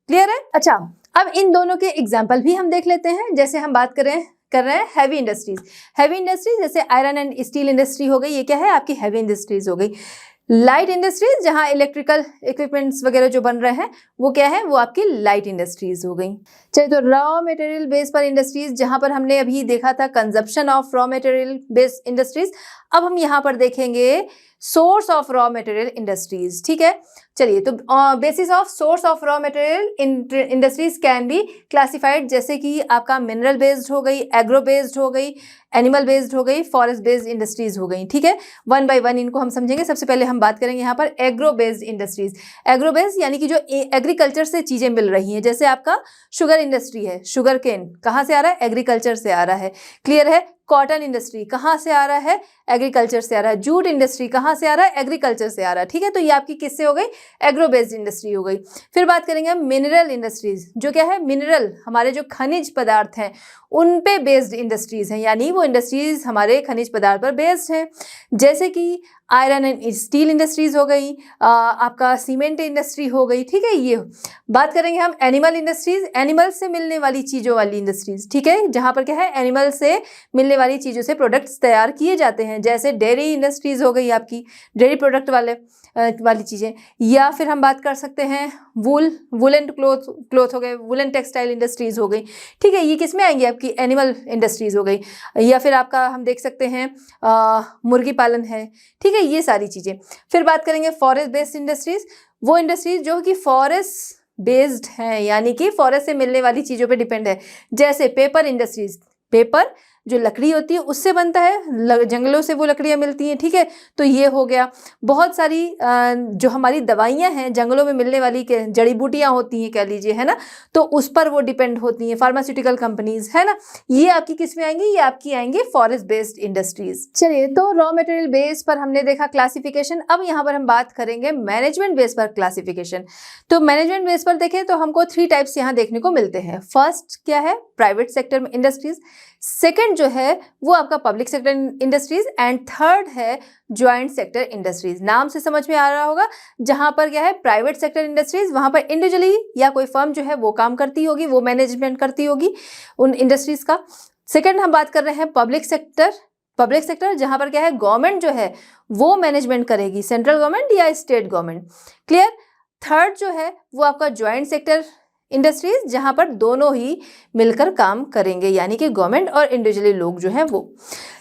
Clear है। अच्छा, अब इन दोनों के एग्जाम्पल भी हम देख लेते हैं। जैसे हम बात कर रहे हैं हैवी इंडस्ट्रीज। हैवी इंडस्ट्रीज जैसे आयरन एंड स्टील इंडस्ट्री हो गई, ये क्या है आपकी हैवी इंडस्ट्रीज हो गई। लाइट इंडस्ट्रीज जहां इलेक्ट्रिकल इक्विपमेंट्स वगैरह जो बन रहे हैं वो क्या है, वो आपकी लाइट इंडस्ट्रीज हो गई। चलिए, तो रॉ मटेरियल बेस पर इंडस्ट्रीज, जहां पर हमने अभी देखा था consumption of raw material base industries, अब हम यहाँ पर देखेंगे source of raw material industries. ठीक है। चलिए, तो basis of source of raw material industries can be classified, जैसे कि आपका मिनरल बेस्ड हो गई, एग्रो बेस्ड हो गई, एनिमल बेस्ड हो गई, फॉरेस्ट बेस्ड इंडस्ट्रीज हो गई। ठीक है। वन बाय वन इनको हम समझेंगे। सबसे पहले हम बात करेंगे यहाँ पर agro based industries. Agro based यानी कि जो एग्रीकल्चर से चीजें मिल रही हैं, जैसे आपका शुगर इंडस्ट्री है, शुगर केन कहाँ से आ रहा है, एग्रीकल्चर से आ रहा है। क्लियर है। कॉटन इंडस्ट्री कहाँ से आ रहा है, एग्रीकल्चर से आ रहा है। जूट इंडस्ट्री कहाँ से आ रहा है, एग्रीकल्चर से आ रहा है। ठीक है। तो ये आपकी किससे हो गई, एग्रो बेस्ड इंडस्ट्री हो गई। फिर बात करेंगे हम मिनरल इंडस्ट्रीज, जो क्या है मिनरल हमारे जो खनिज पदार्थ हैं उन पे बेस्ड इंडस्ट्रीज हैं, यानी वो इंडस्ट्रीज हमारे खनिज पदार्थ पर बेस्ड हैं, जैसे कि आयरन एंड स्टील इंडस्ट्रीज हो गई, आपका सीमेंट इंडस्ट्री हो गई। ठीक है। ये बात करेंगे हम एनिमल इंडस्ट्रीज, एनिमल से मिलने वाली चीज़ों वाली इंडस्ट्रीज। ठीक है। जहाँ पर क्या है एनिमल से मिलने वाली चीज़ों से प्रोडक्ट्स तैयार किए जाते हैं, जैसे डेयरी इंडस्ट्रीज हो गई आपकी, डेयरी प्रोडक्ट वाली चीज़ें। या फिर हम बात कर सकते हैं वुलन क्लोथ हो गए, वुलन टेक्सटाइल इंडस्ट्रीज हो गई। ठीक है। ये किस में आएंगी आपकी एनिमल इंडस्ट्रीज हो गई। या फिर आपका हम देख सकते हैं मुर्गी पालन है। ठीक है। ये सारी चीज़ें। फिर बात करेंगे फॉरेस्ट बेस्ड इंडस्ट्रीज, वो इंडस्ट्रीज जो कि फॉरेस्ट बेस्ड हैं, यानी कि फॉरेस्ट से मिलने वाली चीज़ों पे डिपेंड है, जैसे पेपर इंडस्ट्रीज, पेपर जो लकड़ी होती है उससे बनता है, जंगलों से वो लकड़ियाँ मिलती हैं, ठीक है। तो ये हो गया। बहुत सारी जो हमारी दवाइयाँ हैं जंगलों में मिलने वाली जड़ी बूटियाँ होती हैं कह लीजिए, है ना, तो उस पर वो डिपेंड होती हैं, फार्मास्यूटिकल कंपनीज, है ना। ये आपकी किस में आएंगी, ये आपकी आएंगे फॉरेस्ट बेस्ड इंडस्ट्रीज। चलिए, तो रॉ मटेरियल बेस पर हमने देखा क्लासिफिकेशन। अब यहाँ पर हम बात करेंगे मैनेजमेंट बेस पर क्लासिफिकेशन। तो मैनेजमेंट बेस पर देखें तो हमको 3 टाइप्स यहाँ देखने को मिलते हैं। फर्स्ट क्या है, प्राइवेट सेक्टर में इंडस्ट्रीज। सेकंड जो है वो आपका public sector industries and third है ज्वाइंट सेक्टर इंडस्ट्रीज। नाम से समझ में आ रहा होगा, जहां पर क्या है प्राइवेट सेक्टर इंडस्ट्रीज, वहां पर इंडिविजुअली या कोई फर्म जो है वो काम करती होगी, वो मैनेजमेंट करती होगी उन इंडस्ट्रीज का। सेकंड हम बात कर रहे हैं पब्लिक सेक्टर जहां पर क्या है गवर्नमेंट जो है वो मैनेजमेंट करेगी, सेंट्रल गवर्नमेंट या स्टेट गवर्नमेंट। क्लियर। थर्ड जो है वो आपका ज्वाइंट सेक्टर इंडस्ट्रीज, जहां पर दोनों ही मिलकर काम करेंगे, यानी कि गवर्नमेंट और इंडिविजुअली लोग जो हैं वो।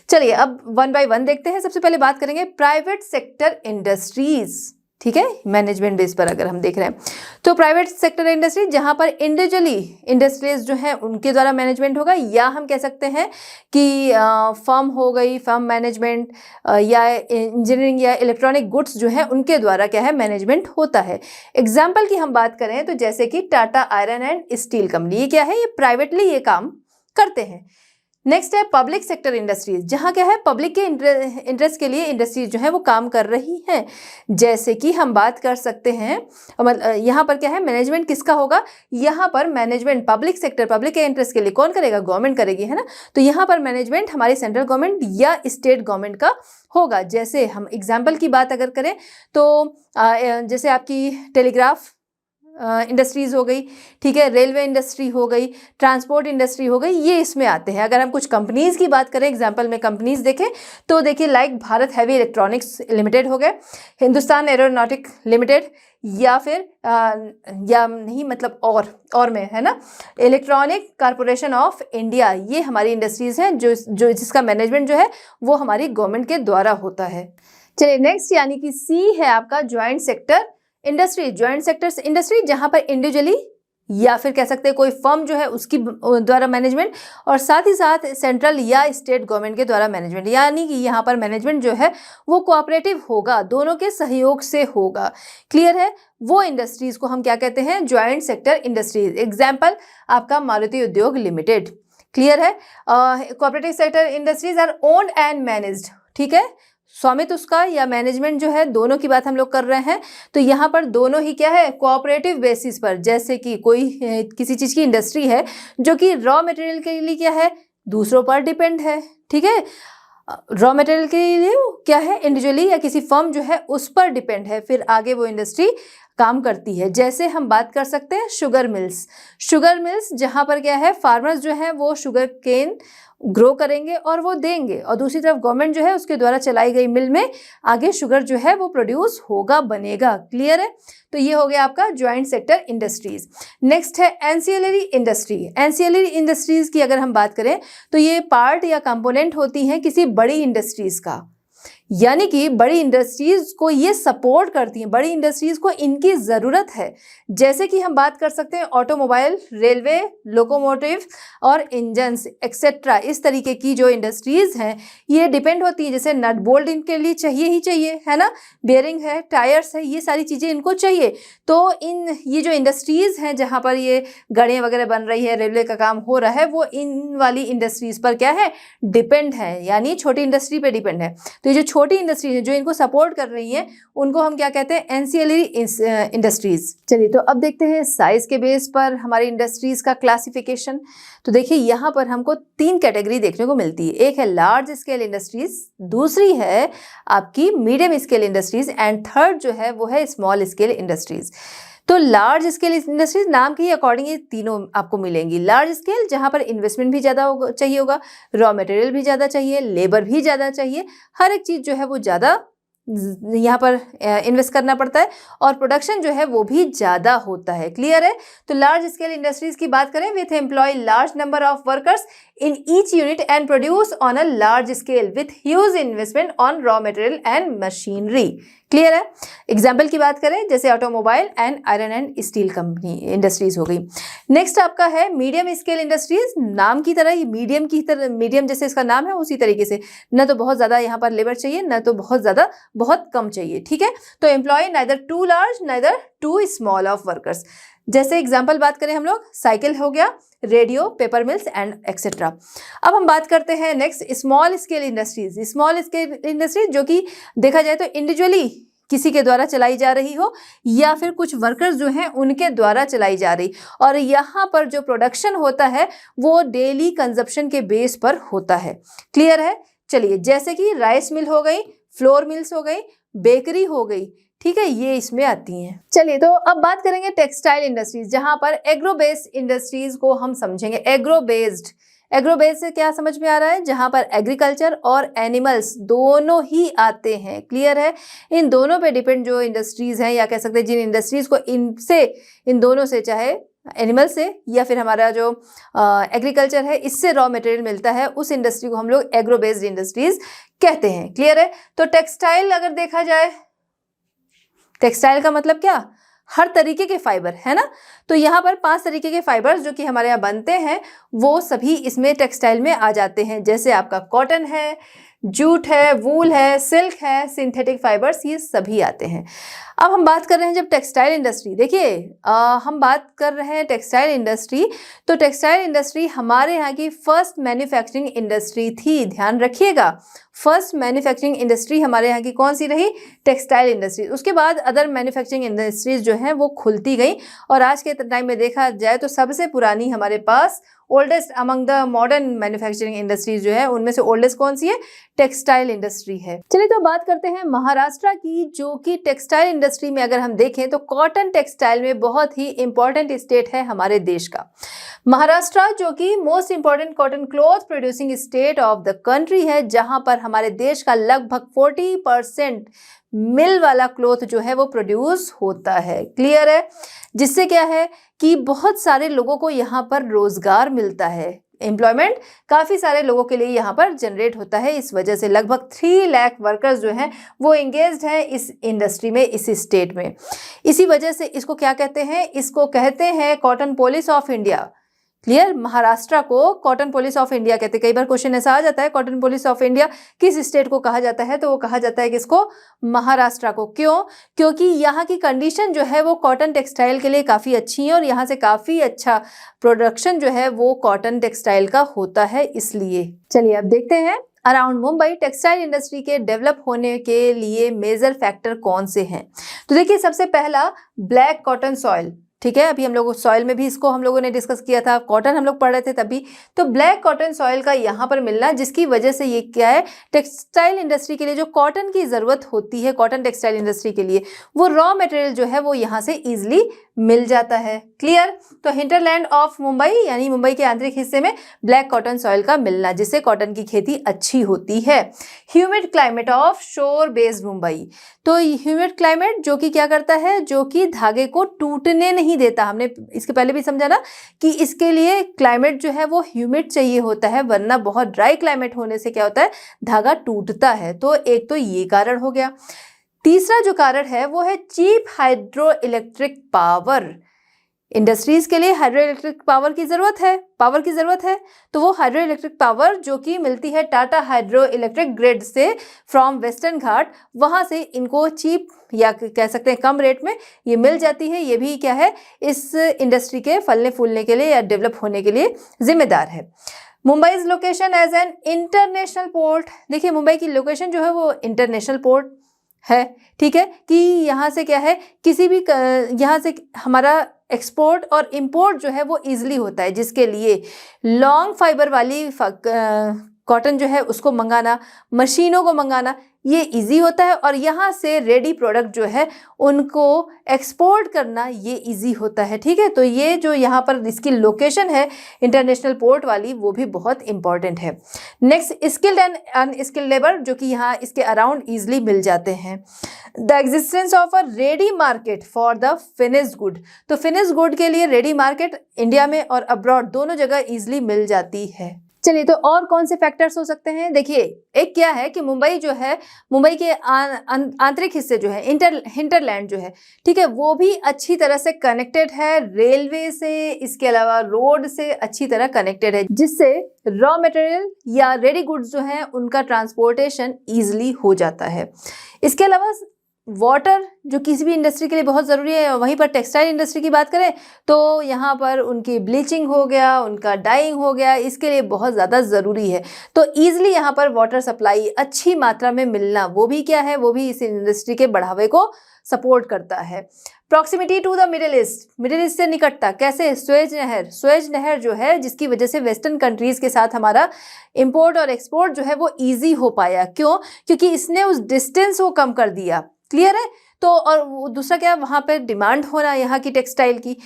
चलिए, अब 1 बाय 1 देखते हैं। सबसे पहले बात करेंगे प्राइवेट सेक्टर इंडस्ट्रीज, ठीक है, मैनेजमेंट बेस पर अगर हम देख रहे हैं तो प्राइवेट सेक्टर इंडस्ट्री जहां पर इंडिविजुअली इंडस्ट्रीज जो हैं उनके द्वारा मैनेजमेंट होगा, या हम कह सकते हैं कि फर्म हो गई, फर्म मैनेजमेंट, या इंजीनियरिंग या इलेक्ट्रॉनिक गुड्स जो है उनके द्वारा क्या है मैनेजमेंट होता है। एग्जाम्पल की हम बात करें तो जैसे कि Tata iron and steel company, ये क्या है, ये प्राइवेटली ये काम करते हैं। नेक्स्ट है पब्लिक सेक्टर इंडस्ट्रीज, जहां क्या है पब्लिक के इंटरेस्ट के लिए इंडस्ट्रीज जो है वो काम कर रही हैं। जैसे कि हम बात कर सकते हैं, यहाँ पर क्या है मैनेजमेंट किसका होगा, यहाँ पर मैनेजमेंट पब्लिक सेक्टर, पब्लिक के इंटरेस्ट के लिए कौन करेगा, गवर्नमेंट करेगी, है ना। तो यहाँ पर मैनेजमेंट हमारी सेंट्रल गवर्नमेंट या स्टेट गवर्नमेंट का होगा। जैसे हम एग्जाम्पल की बात अगर करें तो जैसे आपकी टेलीग्राफ इंडस्ट्रीज हो गई, ठीक है, रेलवे इंडस्ट्री हो गई, ट्रांसपोर्ट इंडस्ट्री हो गई, ये इसमें आते हैं। अगर हम कुछ कंपनीज की बात करें, एग्जांपल में कंपनीज देखें तो देखिए like Bharat heavy electronics limited हो गए, हिंदुस्तान एरोनॉटिक लिमिटेड, या फिर या नहीं मतलब और में है ना इलेक्ट्रॉनिक कॉरपोरेशन ऑफ इंडिया, ये हमारी इंडस्ट्रीज हैं जो जिसका मैनेजमेंट जो है वो हमारी गवर्नमेंट के द्वारा होता है। चलिए नेक्स्ट, यानी कि सी है आपका joint sector industry. Joint sector industry जहां पर इंडिविजुअली या फिर कह सकते हैं कोई फर्म जो है उसकी द्वारा मैनेजमेंट, और साथ ही साथ सेंट्रल या स्टेट गवर्नमेंट के द्वारा मैनेजमेंट, यानी कि यहाँ पर मैनेजमेंट जो है वो कोऑपरेटिव होगा, दोनों के सहयोग से होगा। क्लियर है। वो इंडस्ट्रीज को हम क्या कहते हैं, ज्वाइंट सेक्टर इंडस्ट्रीज। एग्जाम्पल आपका मारुति उद्योग लिमिटेड। क्लियर है। Cooperative sector industries are owned and managed, ठीक है, स्वामित्व उसका या मैनेजमेंट जो है दोनों की बात हम लोग कर रहे हैं। तो यहाँ पर दोनों ही क्या है कोऑपरेटिव बेसिस पर, जैसे कि कोई किसी चीज़ की इंडस्ट्री है जो कि रॉ मटेरियल के लिए क्या है दूसरों पर डिपेंड है, ठीक है, रॉ मटेरियल के लिए क्या है इंडिविजुअली या किसी फर्म जो है उस पर डिपेंड है, फिर आगे वो इंडस्ट्री काम करती है। जैसे हम बात कर सकते हैं शुगर मिल्स जहाँ पर क्या है फार्मर्स जो है वो शुगर केन ग्रो करेंगे और वो देंगे, और दूसरी तरफ गवर्नमेंट जो है उसके द्वारा चलाई गई मिल में आगे शुगर जो है वो प्रोड्यूस होगा, बनेगा। क्लियर है। तो ये हो गया आपका ज्वाइंट सेक्टर इंडस्ट्रीज। नेक्स्ट है एंसिलरी इंडस्ट्री। एंसिलरी इंडस्ट्रीज की अगर हम बात करें तो ये पार्ट या कंपोनेंट होती हैं किसी बड़ी इंडस्ट्रीज का, यानी कि बड़ी इंडस्ट्रीज को ये सपोर्ट करती हैं, बड़ी इंडस्ट्रीज को इनकी ज़रूरत है। जैसे कि हम बात कर सकते हैं ऑटोमोबाइल, रेलवे, लोकोमोटिव और इंजन्स एक्सेट्रा, इस तरीके की जो इंडस्ट्रीज हैं ये डिपेंड होती हैं। जैसे नट बोल्ट इनके लिए चाहिए ही चाहिए, है ना, बेयरिंग है, टायर्स है, ये सारी चीज़ें इनको चाहिए। तो ये जो इंडस्ट्रीज़ हैं जहाँ पर ये गाड़ियाँ वगैरह बन रही है, रेलवे का काम हो रहा है, वो इन वाली इंडस्ट्रीज़ पर क्या है डिपेंड है, यानी छोटी इंडस्ट्री पे डिपेंड है। तो ये जो छोटी इंडस्ट्रीज है जो इनको सपोर्ट कर रही हैं उनको हम क्या कहते हैं, एंसिलरी इंडस्ट्रीज। चलिए तो अब देखते हैं साइज के बेस पर हमारी इंडस्ट्रीज का क्लासिफिकेशन। तो देखिए यहाँ पर हमको 3 कैटेगरी देखने को मिलती है। एक है लार्ज स्केल इंडस्ट्रीज, दूसरी है आपकी medium scale industries and third जो है वो है स्मॉल स्केल इंडस्ट्रीज। तो लार्ज स्केल इंडस्ट्रीज नाम के अकॉर्डिंग ये तीनों आपको मिलेंगी। लार्ज स्केल जहाँ पर इन्वेस्टमेंट भी ज़्यादा चाहिए होगा, रॉ मटेरियल भी ज़्यादा चाहिए, लेबर भी ज़्यादा चाहिए, हर एक चीज़ जो है वो ज़्यादा यहाँ पर इन्वेस्ट करना पड़ता है और प्रोडक्शन जो है वो भी ज़्यादा होता है। क्लियर है। तो लार्ज स्केल इंडस्ट्रीज की बात करें, with employ large number of workers in each unit and produce on a large scale with huge investment on raw material and machinery. Clear है। एग्जाम्पल की बात करें जैसे automobile and iron and steel company industries हो गई। Next आपका है medium scale industries, नाम की तरह ही मीडियम जैसे इसका नाम है उसी तरीके से, न तो बहुत ज्यादा यहाँ पर लेबर चाहिए, न तो बहुत कम चाहिए, ठीक है। तो employ neither too large neither too small of workers. जैसे एग्जाम्पल बात करें हम लोग, साइकिल हो गया, radio, paper mills and etcetera. अब हम बात करते हैं next small scale industries. Small scale industries जो कि देखा जाए तो इंडिविजुअली किसी के द्वारा चलाई जा रही हो या फिर कुछ वर्कर्स जो हैं उनके द्वारा चलाई जा रही, और यहाँ पर जो प्रोडक्शन होता है वो डेली कंजप्शन के बेस पर होता है। क्लियर है? चलिए, जैसे कि राइस मिल हो गई, फ्लोर मिल्स हो गई, बेकरी हो गई, ठीक है, ये इसमें आती हैं। चलिए, तो अब बात करेंगे टेक्सटाइल इंडस्ट्रीज, जहां पर एग्रो बेस्ड इंडस्ट्रीज को हम समझेंगे। एग्रो बेस्ड से क्या समझ में आ रहा है? जहां पर एग्रीकल्चर और एनिमल्स दोनों ही आते हैं। क्लियर है? इन दोनों पे डिपेंड जो इंडस्ट्रीज हैं, या कह सकते हैं जिन इंडस्ट्रीज को इन दोनों से, चाहे एनिमल से या फिर हमारा जो एग्रीकल्चर है, इससे रॉ मटेरियल मिलता है, उस इंडस्ट्री को हम लोग एग्रो बेस्ड इंडस्ट्रीज कहते हैं। क्लियर है? तो टेक्सटाइल अगर देखा जाए, टेक्सटाइल का मतलब क्या? हर तरीके के फाइबर, है ना। तो यहाँ पर 5 तरीके के फाइबर्स जो कि हमारे यहाँ बनते हैं वो सभी इसमें टेक्सटाइल में आ जाते हैं। जैसे आपका कॉटन है, जूट है, वूल है, सिल्क है, सिंथेटिक फाइबर्स, ये सभी आते हैं। अब हम बात कर रहे हैं जब टेक्सटाइल इंडस्ट्री, देखिए हम बात कर रहे हैं टेक्सटाइल इंडस्ट्री, तो टेक्सटाइल इंडस्ट्री हमारे यहाँ की फर्स्ट मैन्युफैक्चरिंग इंडस्ट्री थी। ध्यान रखिएगा, फर्स्ट मैन्युफैक्चरिंग इंडस्ट्री हमारे यहाँ की कौन सी रही? Textile industry. उसके बाद अदर मैन्युफैक्चरिंग इंडस्ट्रीज जो हैं वो खुलती गई, और आज के टाइम में देखा जाए तो सबसे पुरानी हमारे पास oldest among the modern manufacturing industries जो है उनमें से ओल्डेस्ट कौन सी है? टेक्सटाइल इंडस्ट्री है। चलिए, तो बात करते हैं महाराष्ट्र की, जो कि टेक्सटाइल इंडस्ट्री में अगर हम देखें तो कॉटन टेक्सटाइल में बहुत ही इंपॉर्टेंट स्टेट है हमारे देश का। महाराष्ट्र जो कि most important cotton cloth producing state of the country है, जहां पर हमारे देश का लगभग 40% मिल वाला क्लॉथ जो है वो प्रोड्यूस होता है। क्लियर है? जिससे क्या है कि बहुत सारे लोगों को यहाँ पर रोजगार मिलता है, एम्प्लॉयमेंट काफ़ी सारे लोगों के लिए यहाँ पर जनरेट होता है। इस वजह से लगभग 3 लाख वर्कर्स जो हैं वो एंगेज्ड हैं इस इंडस्ट्री में, इस स्टेट में। इसी वजह से इसको क्या कहते हैं? इसको कहते हैं cottonopolis of India. Clear? Maharashtra को कॉटन पॉलिस ऑफ इंडिया कहते हैं। कई बार क्वेश्चन ऐसा आ जाता है, कॉटन पॉलिस ऑफ इंडिया किस स्टेट को कहा जाता है? तो वो कहा जाता है किसको? महाराष्ट्र को। क्यों? क्योंकि यहाँ की कंडीशन जो है वो कॉटन टेक्सटाइल के लिए काफ़ी अच्छी है, और यहाँ से काफ़ी अच्छा प्रोडक्शन जो है वो कॉटन टेक्सटाइल का होता है, इसलिए। चलिए, अब देखते हैं अराउंड मुंबई टेक्सटाइल इंडस्ट्री के डेवलप होने के लिए मेजर फैक्टर कौन से हैं। तो देखिए, सबसे पहला ब्लैक कॉटन सॉइल, ठीक है। अभी हम लोग सॉइल में भी इसको हम लोगों ने डिस्कस किया था, कॉटन हम लोग पढ़ रहे थे तभी। तो ब्लैक कॉटन सॉइल का यहाँ पर मिलना, जिसकी वजह से ये क्या है, टेक्सटाइल इंडस्ट्री के लिए जो कॉटन की ज़रूरत होती है, कॉटन टेक्सटाइल इंडस्ट्री के लिए, वो रॉ मटेरियल जो है वो यहाँ से ईजिली मिल जाता है। क्लियर? तो हिंटरलैंड ऑफ मुंबई, यानी मुंबई के आंतरिक हिस्से में ब्लैक कॉटन सॉइल का मिलना, जिससे कॉटन की खेती अच्छी होती है। ह्यूमिड क्लाइमेट ऑफ शोर बेस्ड मुंबई, तो ह्यूमिड क्लाइमेट जो कि क्या करता है, जो कि धागे को टूटने नहीं देता। हमने इसके पहले भी समझा ना कि इसके लिए क्लाइमेट जो है वो ह्यूमिड चाहिए होता है, वरना बहुत ड्राई क्लाइमेट होने से क्या होता है, धागा टूटता है। तो एक तो ये कारण हो गया। तीसरा जो कारण है वो है cheap hydro electric power. Industries के लिए हाइड्रो इलेक्ट्रिक पावर की ज़रूरत है, तो वो हाइड्रो इलेक्ट्रिक पावर जो कि मिलती है टाटा हाइड्रो इलेक्ट्रिक ग्रिड से फ्रॉम वेस्टर्न घाट, वहाँ से इनको चीप या कह सकते हैं कम रेट में ये मिल जाती है। ये भी क्या है, इस इंडस्ट्री के फलने फूलने के लिए या डेवलप होने के लिए जिम्मेदार है। Mumbai is location as an international port. देखिए, मुंबई की लोकेशन जो है वो इंटरनेशनल पोर्ट है, ठीक है, कि यहाँ से क्या है, किसी भी यहाँ से हमारा एक्सपोर्ट और इंपोर्ट जो है वो इजीली होता है, जिसके लिए लॉन्ग फाइबर वाली कॉटन जो है उसको मंगाना, मशीनों को मंगाना, ये इजी होता है, और यहाँ से रेडी प्रोडक्ट जो है उनको एक्सपोर्ट करना ये इजी होता है। ठीक है, तो ये जो यहाँ पर इसकी लोकेशन है इंटरनेशनल पोर्ट वाली, वो भी बहुत इंपॉर्टेंट है। Next, skilled and unskilled labour जो कि यहाँ इसके अराउंड ईजिली मिल जाते हैं। The existence of a ready market for the finished good, तो फिनिश्ड गुड के लिए रेडी मार्केट इंडिया में और अब्रॉड दोनों जगह ईजिली मिल जाती है। चलिए, तो और कौन से फैक्टर्स हो सकते हैं? देखिए, एक क्या है कि मुंबई जो है, मुंबई के आंतरिक हिस्से जो है, हिंटरलैंड जो है, ठीक है, वो भी अच्छी तरह से कनेक्टेड है रेलवे से, इसके अलावा रोड से अच्छी तरह कनेक्टेड है, जिससे रॉ मटेरियल या रेडी गुड्स जो है उनका ट्रांसपोर्टेशन ईजिली हो जाता है। इसके अलावा वाटर जो किसी भी इंडस्ट्री के लिए बहुत ज़रूरी है। वहीं पर टेक्सटाइल इंडस्ट्री की बात करें तो यहाँ पर उनकी ब्लीचिंग हो गया, उनका डाइंग हो गया, इसके लिए बहुत ज़्यादा ज़रूरी है। तो ईजिली यहाँ पर वाटर सप्लाई अच्छी मात्रा में मिलना, वो भी क्या है, वो भी इस इंडस्ट्री के बढ़ावे को सपोर्ट करता है। Proximity to the middle east से निकटता, कैसे? स्वेज नहर जो है, जिसकी वजह से वेस्टर्न कंट्रीज़ के साथ हमारा इम्पोर्ट और एक्सपोर्ट जो है वो ईजी हो पाया। क्यों? क्योंकि इसने उस डिस्टेंस को कम कर दिया। क्लियर है? तो और दूसरा क्या, वहाँ पे डिमांड होना यहाँ की टेक्सटाइल की,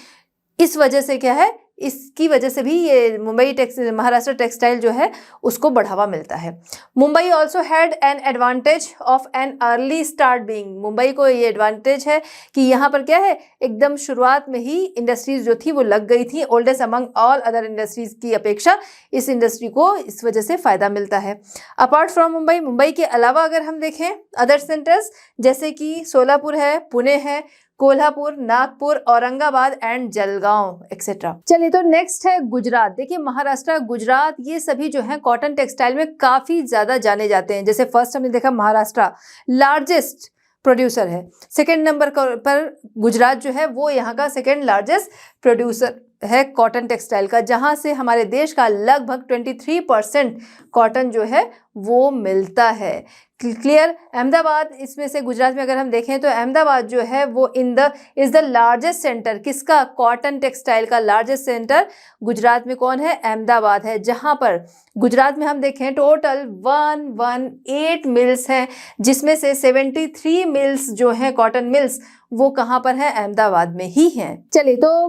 इस वजह से क्या है, इसकी वजह से भी ये महाराष्ट्र टेक्सटाइल जो है उसको बढ़ावा मिलता है। Mumbai also had an advantage of an early start being, Mumbai को ये एडवांटेज है कि यहाँ पर क्या है, एकदम शुरुआत में ही इंडस्ट्रीज जो थी वो लग गई थी। Oldest among all other industries की अपेक्षा इस इंडस्ट्री को इस वजह से फ़ायदा मिलता है। अपार्ट फ्रॉम मुंबई के अलावा अगर हम देखें अदर सेंटर्स, जैसे कि सोलापुर है, पुणे है, कोल्हापुर, नागपुर, औरंगाबाद एंड जलगांव एक्सेट्रा। चलिए, तो नेक्स्ट है गुजरात। देखिए, महाराष्ट्र, गुजरात, ये सभी जो है कॉटन टेक्सटाइल में काफी ज्यादा जाने जाते हैं। जैसे फर्स्ट हमने देखा महाराष्ट्र लार्जेस्ट प्रोड्यूसर है, सेकेंड नंबर पर गुजरात जो है वो यहाँ का सेकेंड लार्जेस्ट प्रोड्यूसर है कॉटन टेक्सटाइल का, जहाँ से हमारे देश का लगभग 23% कॉटन जो है वो मिलता है। क्लियर? अहमदाबाद इसमें से, गुजरात में अगर हम देखें तो अहमदाबाद जो है वो इज द लार्जेस्ट सेंटर, किसका? कॉटन टेक्सटाइल का लार्जेस्ट सेंटर गुजरात में कौन है? अहमदाबाद है। जहां पर गुजरात में हम देखें टोटल 118 मिल्स हैं, जिसमें से 73 मिल्स जो हैं कॉटन मिल्स वो कहाँ पर है? अहमदाबाद में ही हैं। चलिए, तो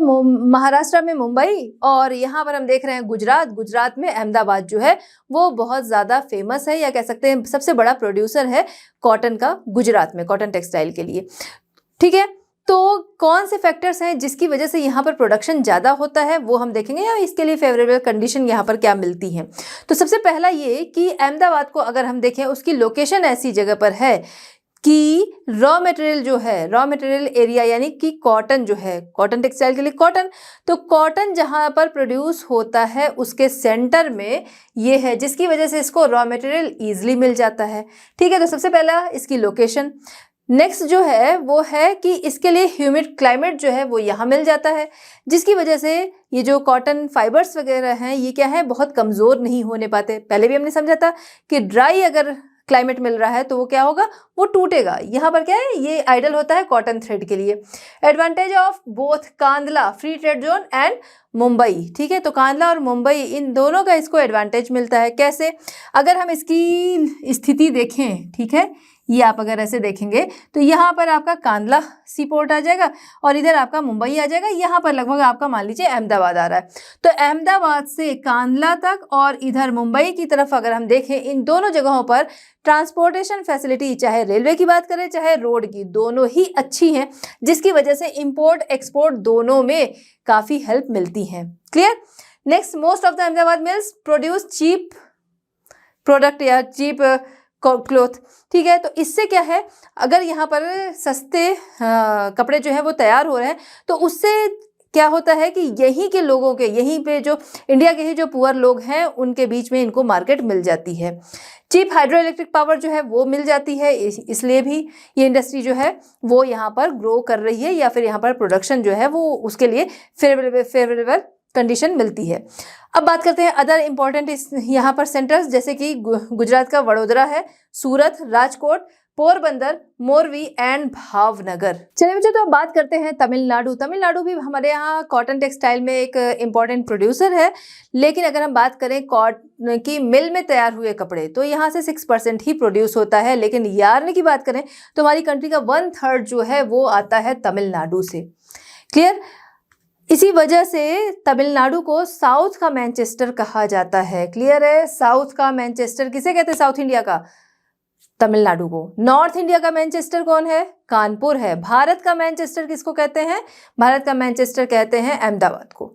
महाराष्ट्र में मुंबई और यहाँ पर हम देख रहे हैं गुजरात में अहमदाबाद जो है वो बहुत ज़्यादा फेमस है, या कह सकते हैं सबसे बड़ा प्रोड्यूसर है कॉटन का गुजरात में, कॉटन टेक्सटाइल के लिए। ठीक है, तो कौन से फैक्टर्स हैं जिसकी वजह से यहाँ पर प्रोडक्शन ज़्यादा होता है वो हम देखेंगे, या इसके लिए फेवरेबल कंडीशन यहाँ पर क्या मिलती हैं। तो सबसे पहला ये कि अहमदाबाद को अगर हम देखें, उसकी लोकेशन ऐसी जगह पर है कि रॉ मटेरियल जो है, रॉ मटेरियल एरिया यानी कि कॉटन जो है, कॉटन टेक्सटाइल के लिए कॉटन, तो कॉटन जहाँ पर प्रोड्यूस होता है उसके सेंटर में ये है, जिसकी वजह से इसको रॉ मटेरियल ईजिली मिल जाता है। ठीक है, तो सबसे पहला इसकी लोकेशन। नेक्स्ट जो है वो है कि इसके लिए ह्यूमिड क्लाइमेट जो है वो यहाँ मिल जाता है, जिसकी वजह से ये जो कॉटन फाइबर्स वगैरह हैं ये क्या है, बहुत कमज़ोर नहीं होने पाते। पहले भी हमने समझा था कि ड्राई अगर क्लाइमेट मिल रहा है तो वो क्या होगा, वो टूटेगा। यहाँ पर क्या है, ये आइडल होता है कॉटन थ्रेड के लिए। Advantage of both Kandla free trade zone and Mumbai. ठीक है, तो कांदला और मुंबई इन दोनों का इसको एडवांटेज मिलता है। कैसे? अगर हम इसकी स्थिति देखें, ठीक है, ये आप अगर ऐसे देखेंगे तो यहाँ पर आपका कांदला सी पोर्ट आ जाएगा और इधर आपका मुंबई आ जाएगा। यहाँ पर लगभग आपका मान लीजिए अहमदाबाद आ रहा है, तो अहमदाबाद से कांदला तक और इधर मुंबई की तरफ अगर हम देखें, इन दोनों जगहों पर ट्रांसपोर्टेशन फैसिलिटी, चाहे रेलवे की बात करें चाहे रोड की, दोनों ही अच्छी हैं, जिसकी वजह से इंपोर्ट एक्सपोर्ट दोनों में काफ़ी हेल्प मिलती है। Clear? Next, most of the Ahmedabad mills produce cheap product या चीप क्लोथ। ठीक है, तो इससे क्या है, अगर यहाँ पर सस्ते कपड़े जो है वो तैयार हो रहे हैं तो उससे क्या होता है कि यहीं के लोगों के, यहीं पे जो इंडिया के ही जो पुअर लोग हैं उनके बीच में इनको मार्केट मिल जाती है। चीप हाइड्रो इलेक्ट्रिक पावर जो है वो मिल जाती है, इसलिए भी ये इंडस्ट्री जो है वो यहाँ पर ग्रो कर रही है, या फिर यहाँ पर प्रोडक्शन जो है वो उसके लिए फेवरेबल कंडीशन मिलती है। अब बात करते हैं अदर इम्पॉर्टेंट यहाँ पर सेंटर्स, जैसे कि गुजरात का वडोदरा है, सूरत, राजकोट, पोरबंदर, मोरवी एंड भावनगर। चलिए बच्चों, तो अब बात करते हैं तमिलनाडु। तमिलनाडु भी हमारे यहाँ कॉटन टेक्सटाइल में एक इम्पॉर्टेंट प्रोड्यूसर है, लेकिन अगर हम बात करें कॉटन की मिल में तैयार हुए कपड़े तो यहाँ से 6% ही प्रोड्यूस होता है, लेकिन यार्न की बात करें तो हमारी कंट्री का 1/3 जो है वो आता है तमिलनाडु से। क्लियर? इसी वजह से तमिलनाडु को साउथ का मैनचेस्टर कहा जाता है। क्लियर है? साउथ का मैनचेस्टर किसे कहते हैं? साउथ इंडिया का तमिलनाडु को। नॉर्थ इंडिया का मैनचेस्टर कौन है? कानपुर है। भारत का मैनचेस्टर किसको कहते हैं? भारत का मैनचेस्टर कहते हैं अहमदाबाद को।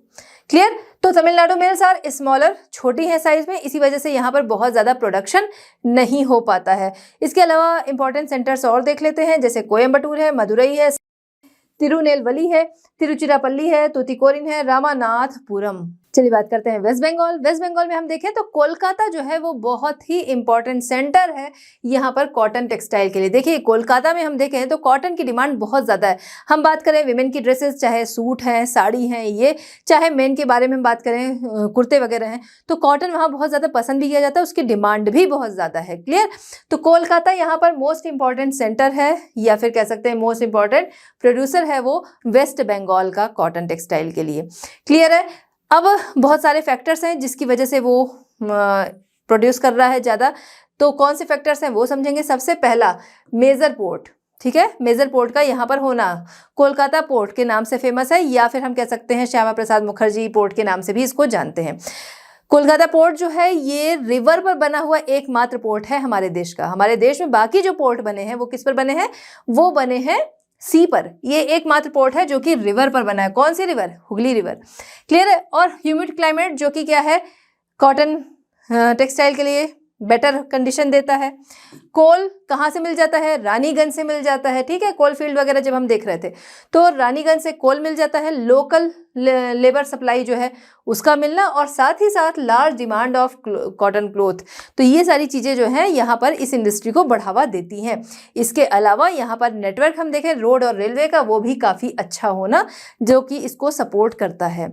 क्लियर? तो तमिलनाडु मिल्स आर स्मॉलर, छोटी है साइज में, इसी वजह से यहाँ पर बहुत ज़्यादा प्रोडक्शन नहीं हो पाता है। इसके अलावा इंपॉर्टेंट सेंटर्स और देख लेते हैं, जैसे कोयम्बटूर है, मदुरई है, तिरुनेलवेली है, तिरुचिरापल्ली है, तूतीकोरिन है, रामानाथपुरम। चलिए बात करते हैं वेस्ट बंगाल। वेस्ट बंगाल में हम देखें तो कोलकाता जो है वो बहुत ही इंपॉर्टेंट सेंटर है यहाँ पर कॉटन टेक्सटाइल के लिए। देखिए कोलकाता में हम देखें तो कॉटन की डिमांड बहुत ज़्यादा है। हम बात करें विमेन की ड्रेसेस, चाहे सूट हैं, साड़ी हैं, ये चाहे मेन के बारे में हम बात करें कुर्ते वगैरह हैं, तो कॉटन वहाँ बहुत ज़्यादा पसंद भी किया जाता है, उसकी डिमांड भी बहुत ज़्यादा है। क्लियर? तो कोलकाता यहाँ पर मोस्ट इंपॉर्टेंट सेंटर है, या फिर कह सकते हैं मोस्ट इंपॉर्टेंट प्रोड्यूसर है वो वेस्ट बंगाल का कॉटन टेक्सटाइल के लिए। क्लियर है? अब बहुत सारे फैक्टर्स हैं जिसकी वजह से वो प्रोड्यूस कर रहा है ज़्यादा, तो कौन से फैक्टर्स हैं वो समझेंगे। सबसे पहला मेजर पोर्ट, ठीक है, मेजर पोर्ट का यहाँ पर होना, कोलकाता पोर्ट के नाम से फेमस है, या फिर हम कह सकते हैं श्यामा प्रसाद मुखर्जी पोर्ट के नाम से भी इसको जानते हैं। कोलकाता पोर्ट जो है ये रिवर पर बना हुआ एकमात्र पोर्ट है हमारे देश का। हमारे देश में बाकी जो पोर्ट बने हैं वो किस पर बने हैं? वो बने हैं सी पर। ये एकमात्र पोर्ट है जो कि रिवर पर बना है। कौन सी रिवर? हुगली रिवर। क्लियर है? और ह्यूमिड क्लाइमेट जो कि क्या है, कॉटन टेक्सटाइल के लिए बेटर कंडीशन देता है। कोल कहाँ से मिल जाता है? रानीगंज से मिल जाता है। ठीक है, कोल फील्ड वगैरह जब हम देख रहे थे तो रानीगंज से कोल मिल जाता है। लोकल लेबर सप्लाई जो है उसका मिलना, और साथ ही साथ large demand of cotton cloth, तो ये सारी चीज़ें जो हैं यहाँ पर इस इंडस्ट्री को बढ़ावा देती हैं। इसके अलावा यहाँ पर नेटवर्क हम देखें रोड और रेलवे का, वो भी काफ़ी अच्छा होना जो कि इसको सपोर्ट करता है।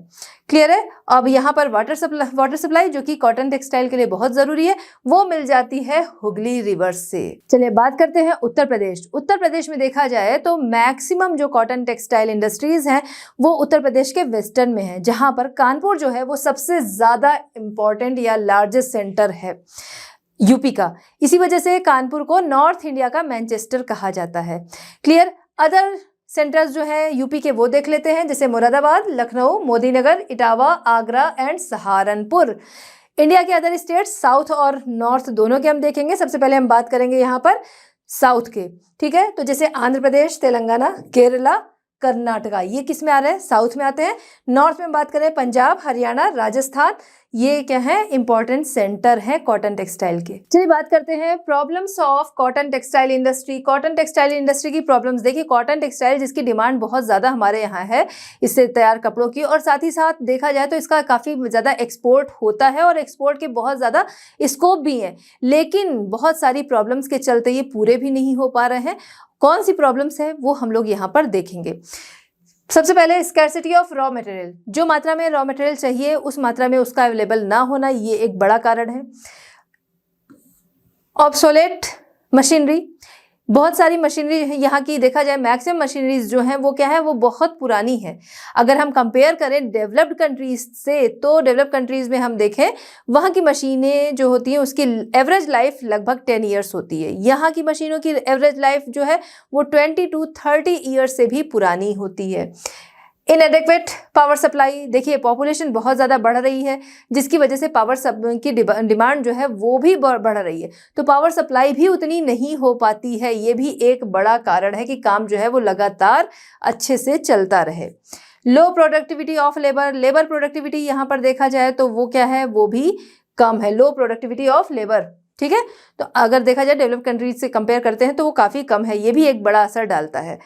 क्लियर है? अब यहाँ पर वाटर सप्लाई जो कि कॉटन टेक्सटाइल के लिए बहुत ज़रूरी है, वो मिल जाती है हुगली रिवर से। चलिए बात करते हैं उत्तर प्रदेश। उत्तर प्रदेश में देखा जाए तो मैक्सिमम जो कॉटन टेक्सटाइल इंडस्ट्रीज हैं वो उत्तर प्रदेश के वेस्टर्न में है, जहां पर कानपुर जो है वो सबसे ज़्यादा इम्पॉर्टेंट या लार्जेस्ट सेंटर है यूपी का। इसी वजह से कानपुर को नॉर्थ इंडिया का मैनचेस्टर कहा जाता है। क्लियर? अदर सेंटर्स जो है यूपी के वो देख लेते हैं, जैसे मुरादाबाद, लखनऊ, मोदीनगर, इटावा, आगरा एंड सहारनपुर। इंडिया के अदर स्टेट्स साउथ और नॉर्थ दोनों के हम देखेंगे। सबसे पहले हम बात करेंगे यहाँ पर साउथ के। ठीक है, तो जैसे आंध्र प्रदेश, तेलंगाना, केरला, कर्नाटका, ये किस में आ रहे हैं? साउथ में आते हैं। नॉर्थ में बात करें पंजाब, हरियाणा, राजस्थान, ये क्या है? इंपॉर्टेंट सेंटर है कॉटन टेक्सटाइल के। चलिए बात करते हैं problems of cotton textile industry. Cotton textile industry की प्रॉब्लम्स देखिए, कॉटन टेक्सटाइल जिसकी डिमांड बहुत ज़्यादा हमारे यहाँ है इससे तैयार कपड़ों की, और साथ ही साथ देखा जाए तो इसका काफ़ी ज़्यादा एक्सपोर्ट होता है और एक्सपोर्ट के बहुत ज़्यादा स्कोप भी है, लेकिन बहुत सारी प्रॉब्लम्स के चलते ये पूरे भी नहीं हो पा रहे हैं। कौन सी प्रॉब्लम्स है वो हम लोग यहाँ पर देखेंगे। सबसे पहले स्कैर्सिटी ऑफ रॉ मटेरियल, जो मात्रा में रॉ मटेरियल चाहिए उस मात्रा में उसका अवेलेबल ना होना, ये एक बड़ा कारण है। ऑब्सोलेट मशीनरी, बहुत सारी मशीनरी यहाँ की देखा जाए, मैक्सिमम मशीनरीज जो हैं वो क्या है, वो बहुत पुरानी है। अगर हम कंपेयर करें डेवलप्ड कंट्रीज से, तो डेवलप्ड कंट्रीज में हम देखें वहाँ की मशीनें जो होती हैं उसकी एवरेज लाइफ लगभग 10 ईयर्स होती है। यहाँ की मशीनों की एवरेज लाइफ जो है वो 20 to 30 ईयर्स से भी पुरानी होती है। इनएडेक्वेट पावर सप्लाई, देखिए पॉपुलेशन बहुत ज़्यादा बढ़ रही है जिसकी वजह से पावर की डिमांड जो है वो भी बढ़ रही है, तो पावर सप्लाई भी उतनी नहीं हो पाती है। ये भी एक बड़ा कारण है कि काम जो है वो लगातार अच्छे से चलता रहे। लो productivity of labour, labour productivity यहाँ पर देखा जाए तो वो क्या है, वो भी कम है। लो प्रोडक्टिविटी ऑफ लेबर, ठीक है, तो अगर देखा जाए डेवलप्ड कंट्रीज से कंपेयर करते हैं तो वो काफ़ी कम है, ये भी एक बड़ा असर डालता है।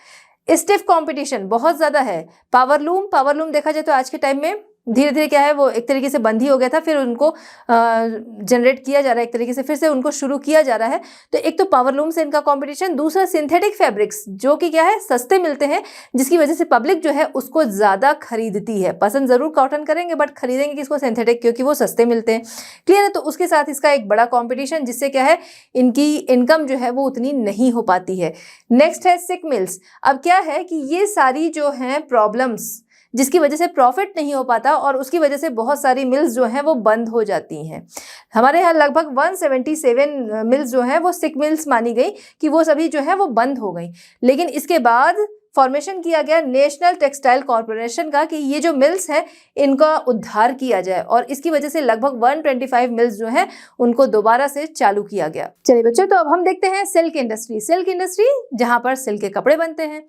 स्टिफ कंपटीशन बहुत ज़्यादा है। पावरलूम देखा जाए तो आज के टाइम में धीरे धीरे क्या है, वो एक तरीके से बंद ही हो गया था, फिर उनको जनरेट किया जा रहा है, एक तरीके से फिर से उनको शुरू किया जा रहा है। तो एक तो पावरलूम से इनका कंपटीशन, दूसरा सिंथेटिक फैब्रिक्स जो कि क्या है, सस्ते मिलते हैं, जिसकी वजह से पब्लिक जो है उसको ज़्यादा खरीदती है। पसंद ज़रूर कॉटन करेंगे बट खरीदेंगे किसको? सिंथेटिक, क्योंकि वो सस्ते मिलते हैं। क्लियर है? तो उसके साथ इसका एक बड़ा कॉम्पिटिशन, जिससे क्या है, इनकी इनकम जो है वो उतनी नहीं हो पाती है। नेक्स्ट है सिक मिल्स। अब क्या है कि ये सारी जो हैं प्रॉब्लम्स जिसकी वजह से प्रॉफिट नहीं हो पाता और उसकी वजह से बहुत सारी मिल्स जो हैं वो बंद हो जाती हैं। हमारे यहाँ लगभग 177 मिल्स जो हैं वो सिक मिल्स मानी गई कि वो सभी जो है वो बंद हो गई। लेकिन इसके बाद फॉर्मेशन किया गया नेशनल टेक्सटाइल कॉरपोरेशन का कि ये जो मिल्स हैं इनका उद्धार किया जाए, और इसकी वजह से लगभग 125 मिल्स जो हैं उनको दोबारा से चालू किया गया। चलिए बच्चों, तो अब हम देखते हैं सिल्क इंडस्ट्री। सिल्क इंडस्ट्री जहाँ पर सिल्क के कपड़े बनते हैं।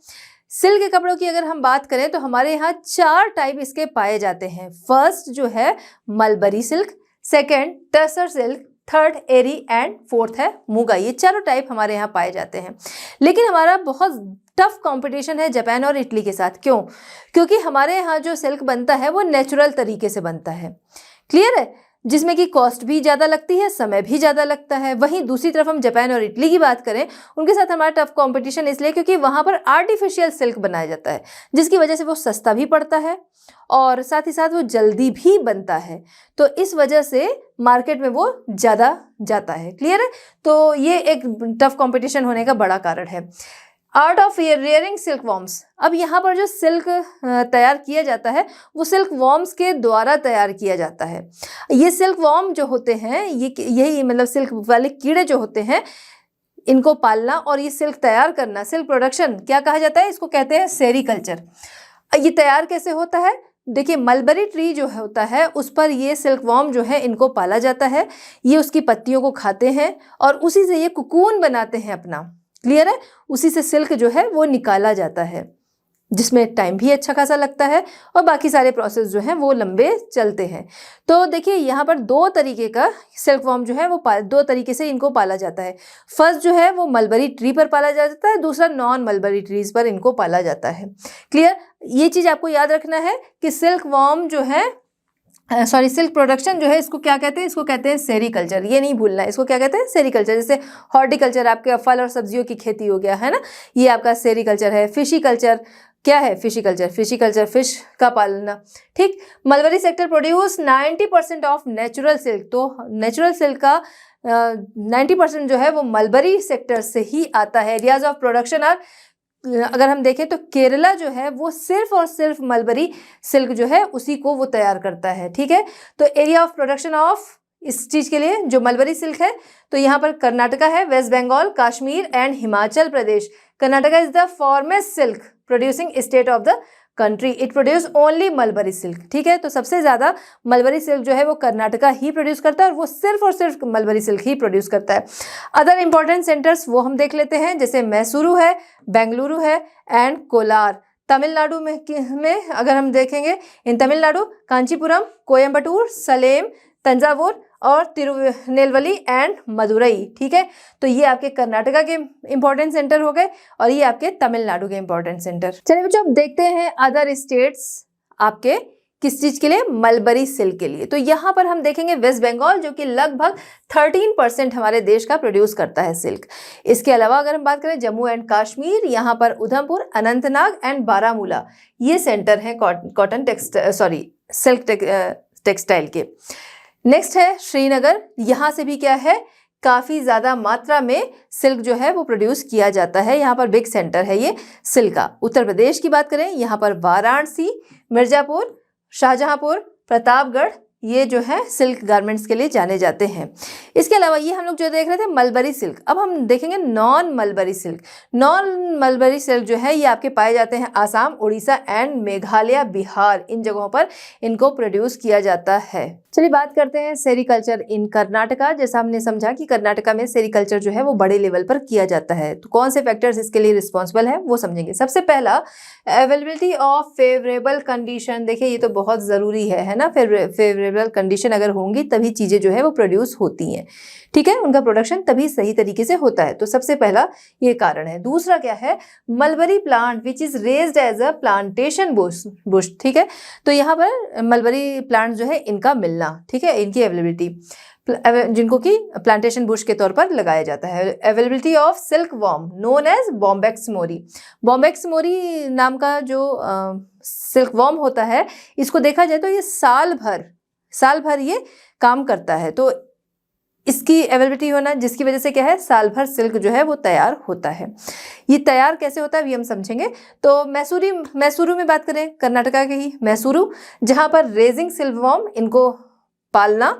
सिल्क के कपड़ों की अगर हम बात करें तो हमारे यहाँ 4 टाइप इसके पाए जाते हैं। फर्स्ट जो है mulberry silk, second tussar silk, third eri and fourth है मुगा। ये चारों टाइप हमारे यहाँ पाए जाते हैं। लेकिन हमारा बहुत टफ कंपटीशन है जापान और इटली के साथ। क्यों? क्योंकि हमारे यहाँ जो सिल्क बनता है वो नेचुरल तरीके से बनता है, क्लियर है, जिसमें कि कॉस्ट भी ज़्यादा लगती है, समय भी ज़्यादा लगता है। वहीं दूसरी तरफ हम जापान और इटली की बात करें, उनके साथ हमारा टफ कंपटीशन इसलिए क्योंकि वहाँ पर आर्टिफिशियल सिल्क बनाया जाता है, जिसकी वजह से वो सस्ता भी पड़ता है और साथ ही साथ वो जल्दी भी बनता है। तो इस वजह से मार्केट में वो ज़्यादा जाता है, क्लियर है। तो ये एक टफ कंपटीशन होने का बड़ा कारण है। Art of rearing silk worms. अब यहाँ पर जो सिल्क तैयार किया जाता है वो सिल्क वॉर्म्स के द्वारा तैयार किया जाता है। ये सिल्क वॉर्म जो होते हैं, यही मतलब सिल्क वाले कीड़े जो होते हैं, इनको पालना और ये सिल्क तैयार करना, सिल्क प्रोडक्शन क्या कहा जाता है? इसको कहते हैं सेरीकल्चर। ये तैयार कैसे होता है? देखिए, मलबरी ट्री जो होता है उस पर ये सिल्क वॉर्म जो है इनको पाला जाता है। ये उसकी पत्तियों को खाते हैं और उसी से ये कुकून बनाते हैं अपना, क्लियर है। उसी से सिल्क जो है वो निकाला जाता है, जिसमें टाइम भी अच्छा खासा लगता है और बाकी सारे प्रोसेस जो हैं वो लंबे चलते हैं। तो देखिए, यहाँ पर 2 तरीके का सिल्क वॉर्म जो है वो 2 तरीके से इनको पाला जाता है। फर्स्ट जो है वो मलबरी ट्री पर पाला जाता है, दूसरा नॉन मलबरी ट्रीज पर इनको पाला जाता है, क्लियर। ये चीज़ आपको याद रखना है कि सिल्क वॉर्म जो है सिल्क प्रोडक्शन जो है इसको क्या कहते हैं? इसको कहते हैं सेरीकल्चर। ये नहीं भूलना है, इसको क्या कहते हैं? सेरीकल्चर। जैसे हॉर्टिकल्चर आपके फल और सब्जियों की खेती हो गया है ना, ये आपका सेरीकल्चर है। फिशिकल्चर क्या है? फिशिकल्चर, फिशिकल्चर फिश का पालना, ठीक। Mulberry sector produce 90% of natural silk. तो नेचुरल सिल्क का 90% जो है वो मलबरी सेक्टर से ही आता है। एरियाज ऑफ प्रोडक्शन आर, अगर हम देखें तो केरला जो है वो सिर्फ और सिर्फ मलबरी सिल्क जो है उसी को वो तैयार करता है, ठीक है। तो एरिया ऑफ प्रोडक्शन ऑफ इस चीज़ के लिए जो मलबरी सिल्क है, तो यहाँ पर कर्नाटका है, West Bengal, Kashmir and Himachal Pradesh. Karnataka is the foremost silk producing state of the country. It produce only mulberry silk, ठीक है। तो सबसे ज़्यादा मलबरी सिल्क जो है वो कर्नाटका ही प्रोड्यूस करता है और वो सिर्फ और सिर्फ मलबरी सिल्क ही प्रोड्यूस करता है। अदर इंपॉर्टेंट सेंटर्स वो हम देख लेते हैं, जैसे मैसूरू है, बेंगलुरु है एंड कोलार। तमिलनाडु में अगर हम देखेंगे, इन तमिलनाडु कांचीपुरम, कोयम्बटूर, सलेम, तंजावुर और तिरुनेलवेली एंड मदुरई, ठीक है। तो ये आपके कर्नाटका के इंपॉर्टेंट सेंटर हो गए और ये आपके तमिलनाडु के इंपॉर्टेंट सेंटर। चलिए बच्चों, अब देखते हैं अदर स्टेट्स आपके किस चीज के लिए? मलबरी सिल्क के लिए। तो यहाँ पर हम देखेंगे वेस्ट बंगाल, जो कि लगभग 13% हमारे देश का प्रोड्यूस करता है सिल्क। इसके अलावा अगर हम बात करें जम्मू एंड कश्मीर, यहाँ पर उधमपुर, अनंतनाग एंड बारामूला, ये सेंटर हैं कॉटन सिल्क टेक्सटाइल के। नेक्स्ट है श्रीनगर। यहाँ से भी क्या है, काफ़ी ज़्यादा मात्रा में सिल्क जो है वो प्रोड्यूस किया जाता है। यहाँ पर बिग सेंटर है ये सिल्क का। उत्तर प्रदेश की बात करें, यहाँ पर वाराणसी, मिर्ज़ापुर, शाहजहांपुर, प्रतापगढ़, ये जो है सिल्क गारमेंट्स के लिए जाने जाते हैं। इसके अलावा ये हम लोग जो देख रहे थे मलबरी सिल्क, अब हम देखेंगे non mulberry silk. Non mulberry silk जो है ये आपके पाए जाते हैं आसाम, उड़ीसा एंड मेघालय, बिहार, इन जगहों पर इनको प्रोड्यूस किया जाता है। चलिए बात करते हैं सेरीकल्चर इन कर्नाटका। जैसा हमने समझा कि कर्नाटका में सेरीकल्चर जो है वो बड़े लेवल पर किया जाता है। तो कौन से फैक्टर्स इसके लिए रिस्पॉन्सिबल है वो समझेंगे। सबसे पहला, अवेलेबिलिटी ऑफ फेवरेबल कंडीशन। देखिए, ये तो बहुत ज़रूरी है ना। फेवरेबल कंडीशन अगर होंगी तभी चीज़ें जो है वो प्रोड्यूस होती हैं, ठीक है। उनका प्रोडक्शन तभी सही तरीके से होता है। तो सबसे पहला ये कारण है। दूसरा क्या है, mulberry plant which is raised as a plantation bush, ठीक है। तो यहाँ पर मलबरी प्लांट जो है इनका मिलना, ठीक है, इनकी अवेलेबिलिटी, जिनको कि प्लांटेशन बुश के तौर पर लगाया जाता है। Availability of silk worm known as bombyx mori. Bombyx mori नाम का जो सिल्क वॉर्म होता है, इसको देखा जाए तो ये साल भर ये काम करता है। तो इसकी अवेलेबिलिटी होना, जिसकी वजह से क्या है, साल भर सिल्क जो है वो तैयार होता है। ये तैयार कैसे होता है भी हम समझेंगे। तो मैसूरू में बात करें, कर्नाटका के ही मैसूरू, जहाँ पर रेजिंग सिल्क वॉर्म, इनको पालना,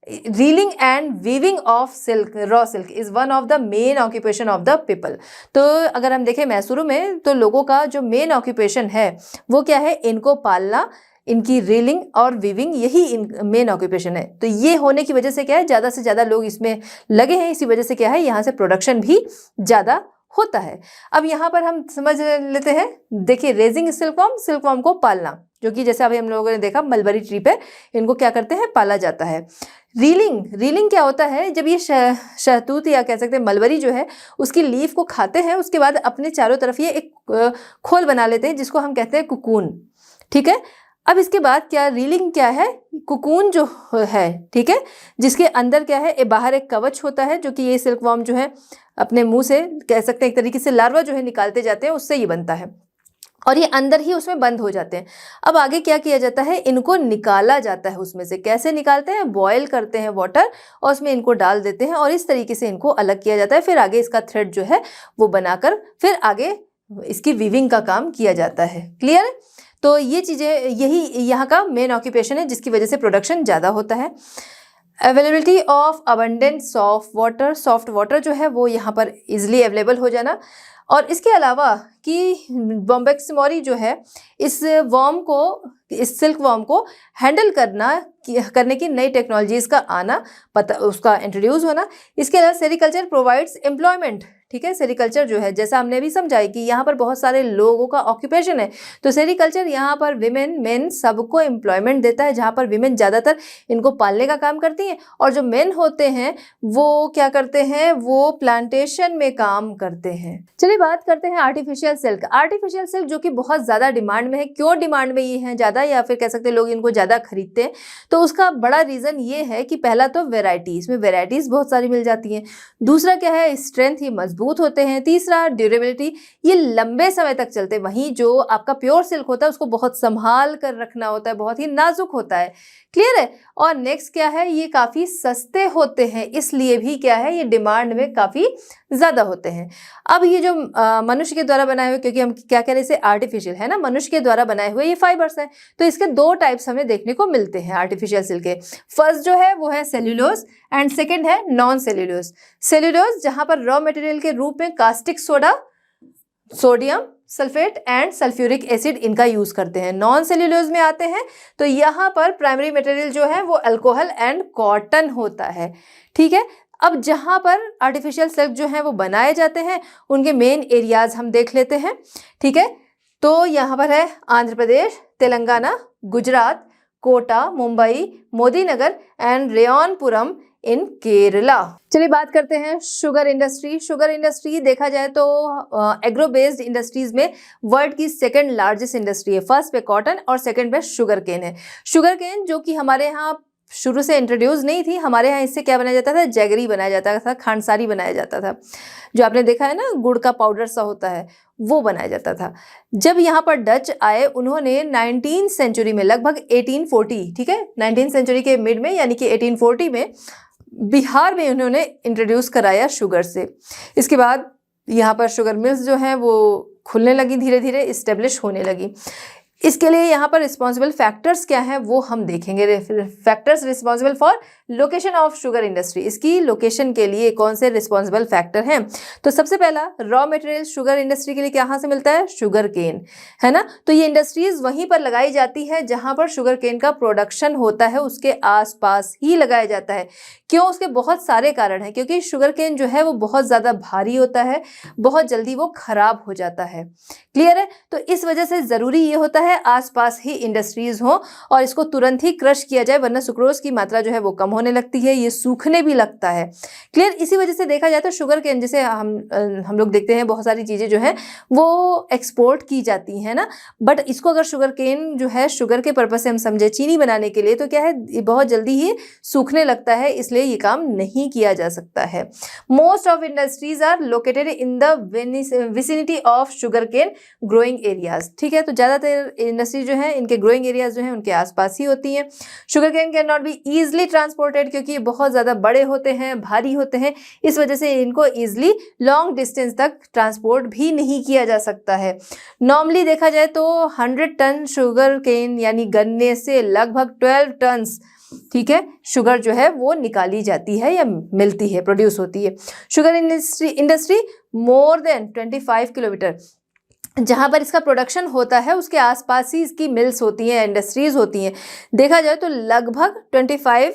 reeling and weaving of silk, raw silk is one of the main occupation of the people. तो अगर हम देखें मैसूरू में, तो लोगों का जो मेन ऑक्यूपेशन है वो क्या है, इनको पालना, इनकी रीलिंग और वीविंग, यही मेन ऑक्यूपेशन है। तो ये होने की वजह से क्या है, ज़्यादा से ज़्यादा लोग इसमें लगे हैं। इसी वजह से क्या है, यहाँ से प्रोडक्शन भी ज़्यादा होता है। अब यहाँ पर हम समझ लेते हैं, देखिए रेजिंग सिल्क वॉर्म को पालना, जो कि जैसे अभी हम लोगों ने देखा मलबरी ट्री पे इनको क्या करते हैं, पाला जाता है। रीलिंग क्या होता है, जब ये शहतूत या कह सकते हैं मलबरी जो है उसकी लीफ को खाते हैं, उसके बाद अपने चारों तरफ ये एक खोल बना लेते हैं जिसको हम कहते हैं कुकून। ठीक है, अब इसके बाद क्या, रीलिंग क्या है, कुकून जो है, ठीक है, जिसके अंदर क्या है, बाहर एक कवच होता है जो कि ये सिल्क वॉर्म जो है अपने मुंह से कह सकते हैं एक तरीके से लार्वा जो है निकालते जाते हैं, उससे ये बनता है और ये अंदर ही उसमें बंद हो जाते हैं। अब आगे क्या किया जाता है, इनको निकाला जाता है उसमें से। कैसे निकालते हैं, बॉयल करते हैं वाटर और उसमें इनको डाल देते हैं और इस तरीके से इनको अलग किया जाता है। फिर आगे इसका थ्रेड जो है वो बनाकर फिर आगे इसकी वीविंग का काम किया जाता है। क्लियर है? तो ये चीज़ें, यही यहाँ का मेन ऑक्यूपेशन है जिसकी वजह से प्रोडक्शन ज़्यादा होता है। Availability of abundance of water, soft water जो है वो यहाँ पर इजिली अवेलेबल हो जाना, और इसके अलावा कि बॉम्बेक्स मोरी जो है इस सिल्क वॉर्म को हैंडल करने की नई टेक्नोलॉजीज़ का आना, उसका इंट्रोड्यूस होना। इसके अलावा सेरिकल्चर प्रोवाइड्स एम्प्लॉयमेंट। ठीक है, सेरिकल्चर जो है जैसा हमने अभी समझा है कि यहाँ पर बहुत सारे लोगों का ऑक्यूपेशन है, तो सेरिकल्चर यहाँ पर विमेन मेन सबको एम्प्लॉयमेंट देता है, जहाँ पर विमेन ज़्यादातर इनको पालने का काम करती हैं और जो मेन होते हैं वो क्या करते हैं, वो प्लांटेशन में काम करते हैं। चलिए बात करते हैं आर्टिफिशियल सिल्क। आर्टिफिशियल सिल्क जो कि बहुत ज़्यादा डिमांड में है। क्यों डिमांड में ये है ज़्यादा, या फिर कह सकते हैं लोग इनको ज़्यादा खरीदते हैं, तो उसका बड़ा रीज़न ये है कि पहला तो वेराइटी, इसमें वेराइटीज़ बहुत सारी मिल जाती हैं। दूसरा क्या है, स्ट्रेंथ, ये मजबूत होते हैं। तीसरा ड्यूरेबिलिटी, ये लंबे समय तक चलते हैं। वहीं जो आपका प्योर सिल्क होता है उसको बहुत संभाल कर रखना होता है, बहुत ही नाजुक होता है। क्लियर है? और नेक्स्ट क्या है, ये काफ़ी सस्ते होते हैं, इसलिए भी क्या है, ये डिमांड में काफ़ी ज़्यादा होते हैं। अब ये जो मनुष्य के द्वारा बनाए हुए, क्योंकि हम क्या कह रहे हैं, इसे आर्टिफिशियल है ना, मनुष्य के द्वारा बनाए हुए ये फाइबर्स हैं, तो इसके दो टाइप्स हमें देखने को मिलते हैं आर्टिफिशियल सिल्क के। फर्स्ट जो है वो है सेल्यूलोज एंड सेकेंड है नॉन सेल्यूलोज। सेल्यूलोज जहाँ पर रॉ मटेरियल के रूप में caustic soda, sodium sulphate and sulphuric acid इनका यूज करते हैं। नॉन सेल्यूलोज में आते हैं तो यहाँ पर प्राइमरी मटेरियल जो है वो अल्कोहल एंड कॉटन होता है। ठीक है, अब जहाँ पर आर्टिफिशियल सिल्क जो है वो बनाए जाते हैं उनके मेन एरियाज हम देख लेते हैं। ठीक है, तो यहाँ पर है आंध्र प्रदेश, तेलंगाना, गुजरात, कोटा, मुंबई, मोदीनगर एंड रेयनपुरम इन केरला। चलिए बात करते हैं शुगर इंडस्ट्री। शुगर इंडस्ट्री देखा जाए तो एग्रो बेस्ड इंडस्ट्रीज में वर्ल्ड की सेकंड लार्जेस्ट इंडस्ट्री है। फर्स्ट पे कॉटन और सेकंड पे शुगर केन है। शुगर केन जो कि हमारे यहाँ शुरू से इंट्रोड्यूस नहीं थी, हमारे यहाँ इससे क्या बनाया जाता था, जैगरी बनाया जाता था, खांडसारी बनाया जाता था, जो आपने देखा है ना गुड़ का पाउडर सा होता है वो बनाया जाता था। जब यहाँ पर डच आए उन्होंने 19th सेंचुरी में लगभग 1840, ठीक है 19th सेंचुरी के मिड में यानी कि 1840 में बिहार में उन्होंने इंट्रोड्यूस कराया शुगर से। इसके बाद यहाँ पर शुगर मिल्स जो हैं वो खुलने लगी, धीरे धीरे इस्टेब्लिश होने लगी। इसके लिए यहाँ पर रिस्पॉन्सिबल फैक्टर्स क्या हैं वो हम देखेंगे। Factors responsible for location of sugar industry, इसकी लोकेशन के लिए कौन से रिस्पॉन्सिबल फैक्टर हैं। तो सबसे पहला रॉ मटेरियल शुगर इंडस्ट्री के लिए कहाँ से मिलता है, शुगर केन, है ना। तो ये इंडस्ट्रीज वहीं पर लगाई जाती है जहाँ पर शुगर केन का प्रोडक्शन होता है, उसके आसपास ही लगाया जाता है। क्यों, उसके बहुत सारे कारण हैं, क्योंकि शुगर केन जो है वो बहुत ज़्यादा भारी होता है, बहुत जल्दी वो खराब हो जाता है। क्लियर है? तो इस वजह से ज़रूरी ये होता है आसपास ही इंडस्ट्रीज हो और इसको तुरंत ही क्रश किया जाए, वरना सुक्रोज की मात्रा जो है वो कम होने लगती है, ये सूखने भी लगता है। क्लियर? इसी वजह से देखा जाए तो शुगर केन, जैसे हम लोग देखते हैं बहुत सारी चीज़ें जो हैं वो एक्सपोर्ट की जाती हैं ना, बट इसको अगर शुगर केन जो है शुगर के पर्पज से हम समझे चीनी बनाने के लिए, तो क्या है ये बहुत जल्दी ही सूखने लगता है, इसलिए ये काम नहीं किया जा सकता है। Most of industries are located in the vicinity of sugar cane growing areas. ठीक है, तो ज़्यादातर इंडस्ट्री जो है इनके ग्रोइंग एरियाज जो है उनके आसपास ही होती हैं। Sugar cane can not be easily transported, क्योंकि ये बहुत ज़्यादा बड़े होते हैं, भारी होते हैं, इस वजह से इनको ईजिली लॉन्ग डिस्टेंस तक ट्रांसपोर्ट भी नहीं किया जा सकता है। नॉर्मली देखा जाए तो 100 टन शुगर केन यानी गन्ने से लगभग 12 टन्स, ठीक है, शुगर जो है वो निकाली जाती है या मिलती है, प्रोड्यूस होती है। Sugar industry more than 25 kilometre जहाँ पर इसका प्रोडक्शन होता है उसके आसपास ही इसकी मिल्स होती हैं, इंडस्ट्रीज होती हैं। देखा जाए तो लगभग 25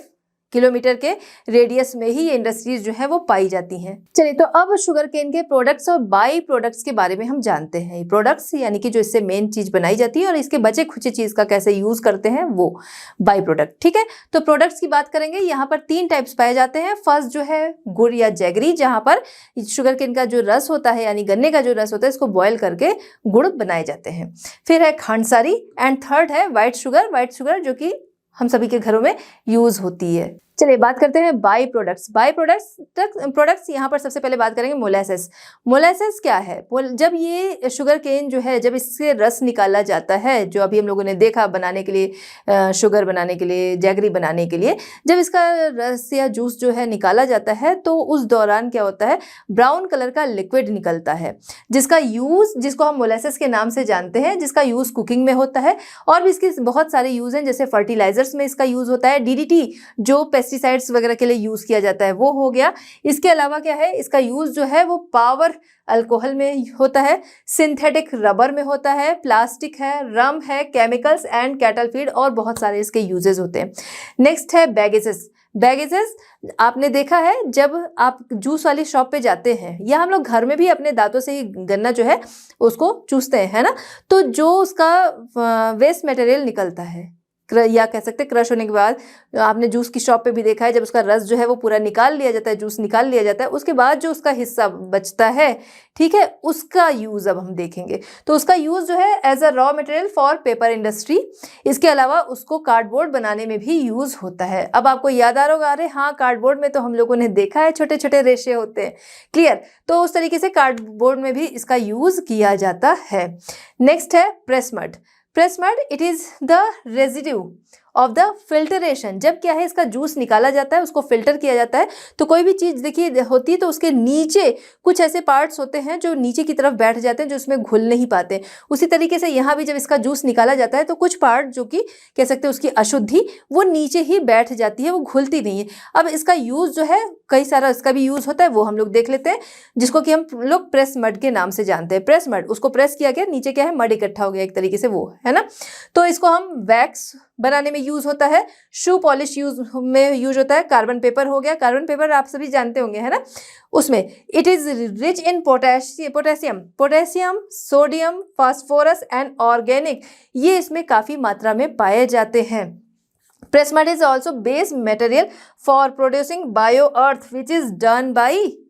किलोमीटर के रेडियस में ही ये इंडस्ट्रीज जो है वो पाई जाती हैं। चलिए, तो अब शुगर केन के प्रोडक्ट्स और बाई प्रोडक्ट्स के बारे में हम जानते हैं। प्रोडक्ट्स यानी कि जो इससे मेन चीज बनाई जाती है और इसके बचे खुचे चीज का कैसे यूज करते हैं, वो बाई प्रोडक्ट। ठीक है, तो प्रोडक्ट्स की बात करेंगे। यहाँ पर 3 टाइप्स पाए जाते हैं। फर्स्ट जो है गुड़ या जैगरी, जहाँ पर शुगर केन का जो रस होता है यानी गन्ने का जो रस होता है इसको बॉयल करके गुड़ बनाए जाते हैं। फिर है खांडसारी एंड थर्ड है व्हाइट शुगर जो कि हम सभी के घरों में यूज होती है। चलिए बात करते हैं बाई प्रोडक्ट्स यहाँ पर सबसे पहले बात करेंगे मोलासेस। मोलासेस क्या है? जब ये शुगर केन जो है, जब इससे रस निकाला जाता है, जो अभी हम लोगों ने देखा बनाने के लिए, शुगर बनाने के लिए, जैगरी बनाने के लिए, जब इसका रस या जूस जो है निकाला जाता है तो उस दौरान क्या होता है, ब्राउन कलर का लिक्विड निकलता है, जिसको हम मोलासेस के नाम से जानते हैं, जिसका यूज कुकिंग में होता है और भी इसके बहुत सारे यूज हैं। जैसे फर्टिलाइजर्स में इसका यूज होता है, DDT जो पेस्टिसाइड्स वगैरह के लिए यूज किया जाता है वो हो गया। इसके अलावा क्या है, इसका यूज जो है वो पावर अल्कोहल में होता है, सिंथेटिक रबर में होता है, प्लास्टिक है, रम है, केमिकल्स एंड कैटल फीड और बहुत सारे इसके यूजेस होते हैं। नेक्स्ट है बैगेजेस। आपने देखा है जब आप जूस वाली शॉप पे जाते हैं या हम लोग घर में भी अपने दांतों से ही गन्ना जो है उसको चूसते हैं, है ना, तो जो उसका वेस्ट मटेरियल निकलता है या कह सकते हैं क्रश होने के बाद, आपने जूस की शॉप पे भी देखा है जब उसका रस जो है वो पूरा निकाल लिया जाता है, जूस निकाल लिया जाता है, उसके बाद जो उसका हिस्सा बचता है, ठीक है, उसका यूज अब हम देखेंगे। तो उसका यूज जो है as a raw material for paper industry. इसके अलावा उसको कार्डबोर्ड बनाने में भी यूज होता है। अब आपको याद आ रहा होगा, अरे हाँ, कार्डबोर्ड में तो हम लोगों ने देखा है छोटे छोटे रेशे होते हैं, क्लियर। तो उस तरीके से कार्डबोर्ड में भी इसका यूज किया जाता है। नेक्स्ट है press mud. It is the residue of the filtration. जब क्या है, इसका जूस निकाला जाता है, उसको फिल्टर किया जाता है, तो कोई भी चीज़ देखिए होती है तो उसके नीचे कुछ ऐसे पार्ट्स होते हैं जो नीचे की तरफ बैठ जाते हैं, जो उसमें घुल नहीं पाते। उसी तरीके से यहाँ भी जब इसका जूस निकाला जाता है तो कुछ पार्ट जो कि कह सकते हैं उसकी अशुद्धि, वो नीचे ही बैठ जाती है, वो घुलती नहीं है। अब इसका यूज़ जो है, कई सारा इसका भी यूज़ होता है, वो हम लोग देख लेते हैं, जिसको कि हम लोग प्रेस मड के नाम से जानते हैं। प्रेस मड, उसको प्रेस किया गया, नीचे क्या है, मड इकट्ठा हो गया एक तरीके से, वो है ना। तो इसको हम वैक्स बनाने में यूज होता है, शू पॉलिश यूज होता है। कार्बन पेपर हो गया, कार्बन पेपर आप सभी जानते होंगे, है ना। उसमें it is rich in potassium, sodium, phosphorus and organic, ये इसमें काफी मात्रा में पाए जाते हैं। Press mud is also base material for producing bio earth which is done by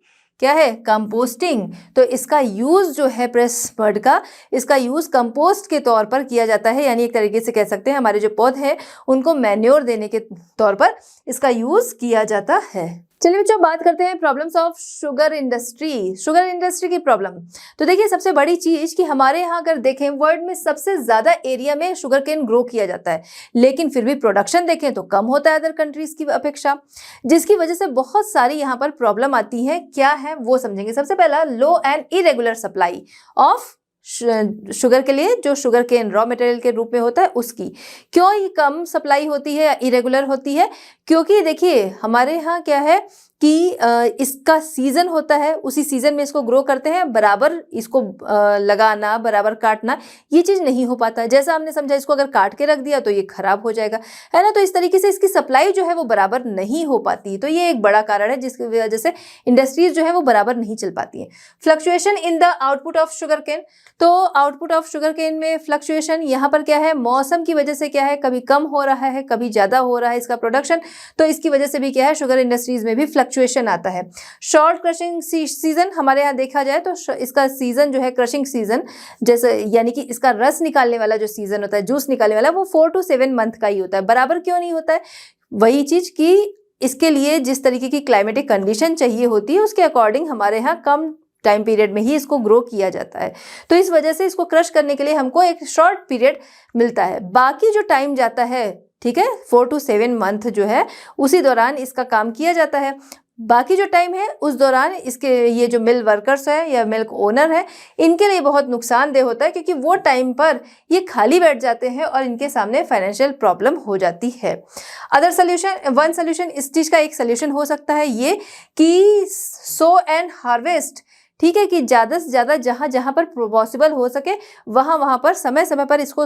क्या है, कंपोस्टिंग। तो इसका यूज जो है प्रेस मड का, इसका यूज कंपोस्ट के तौर पर किया जाता है, यानी एक तरीके से कह सकते हैं हमारे जो पौधे हैं उनको मैन्योर देने के तौर पर इसका यूज किया जाता है। चलिए बच्चों, बात करते हैं प्रॉब्लम्स ऑफ शुगर इंडस्ट्री की प्रॉब्लम। तो देखिए, सबसे बड़ी चीज कि हमारे यहाँ अगर देखें, वर्ल्ड में सबसे ज्यादा एरिया में शुगर केन ग्रो किया जाता है, लेकिन फिर भी प्रोडक्शन देखें तो कम होता है अदर कंट्रीज की अपेक्षा, जिसकी वजह से बहुत सारी यहाँ पर प्रॉब्लम आती है। क्या है वो समझेंगे। सबसे पहला, low and irregular supply of sugar के लिए, जो शुगर केन रॉ मटेरियल के रूप में होता है उसकी। क्यों ये कम सप्लाई होती है या इरेगुलर होती है? क्योंकि देखिए हमारे यहाँ क्या है कि इसका सीजन होता है, उसी सीजन में इसको ग्रो करते हैं, बराबर इसको लगाना, बराबर काटना, ये चीज़ नहीं हो पाता है। जैसा हमने समझा, इसको अगर काट के रख दिया तो ये खराब हो जाएगा, है ना। तो इस तरीके से इसकी सप्लाई जो है वो बराबर नहीं हो पाती। तो ये एक बड़ा कारण है जिसकी वजह से इंडस्ट्रीज जो है वो बराबर नहीं चल पाती हैं। Fluctuation in the output of sugar cane. तो आउटपुट ऑफ शुगर केन में फ्लक्चुएशन यहाँ पर क्या है, मौसम की वजह से क्या है, कभी कम हो रहा है, कभी ज़्यादा हो रहा है इसका प्रोडक्शन, तो इसकी वजह से भी क्या है, शुगर इंडस्ट्रीज में भी फ्लक्चुएशन आता है। शॉर्ट क्रशिंग सीजन हमारे यहाँ देखा जाए तो इसका सीजन जो है, क्रशिंग सीजन, जैसे यानी कि इसका रस निकालने वाला जो सीजन होता है, जूस निकालने वाला, वो 4 to 7 मंथ का ही होता है। बराबर क्यों नहीं होता है? वही चीज कि इसके लिए जिस तरीके की क्लाइमेटिक कंडीशन चाहिए होती है उसके अकॉर्डिंग हमारे यहाँ कम टाइम पीरियड में ही इसको ग्रो किया जाता है। तो इस वजह से इसको क्रश करने के लिए हमको एक शॉर्ट पीरियड मिलता है। बाकी जो टाइम जाता है, ठीक है, 4 to 7 मंथ जो है, उसी दौरान इसका काम किया जाता है। बाकी जो टाइम है उस दौरान इसके ये जो मिल वर्कर्स है या मिल्क ओनर है, इनके लिए बहुत नुकसानदेह होता है, क्योंकि वो टाइम पर ये खाली बैठ जाते हैं और इनके सामने फाइनेंशियल प्रॉब्लम हो जाती है। अदर सोल्यूशन, इस चीज़ का एक सोल्यूशन हो सकता है ये कि सो एंड हार्वेस्ट ठीक है, कि ज़्यादा से ज़्यादा जहाँ जहाँ पर पॉसिबल हो सके वहाँ वहाँ पर समय समय पर इसको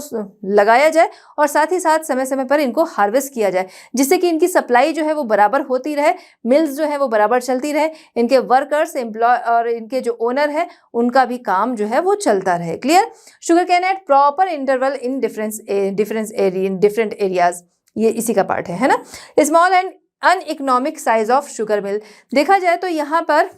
लगाया जाए और साथ ही साथ समय समय पर इनको हार्वेस्ट किया जाए, जिससे कि इनकी सप्लाई जो है वो बराबर होती रहे, मिल्स जो है वो बराबर चलती रहे, इनके वर्कर्स, एम्प्लॉय और इनके जो ओनर है उनका भी काम जो है वो चलता रहे। Clear? Sugarcane at proper interval in different areas, ये इसी का पार्ट है ना। Small and uneconomic size of sugar mill, देखा जाए तो यहाँ पर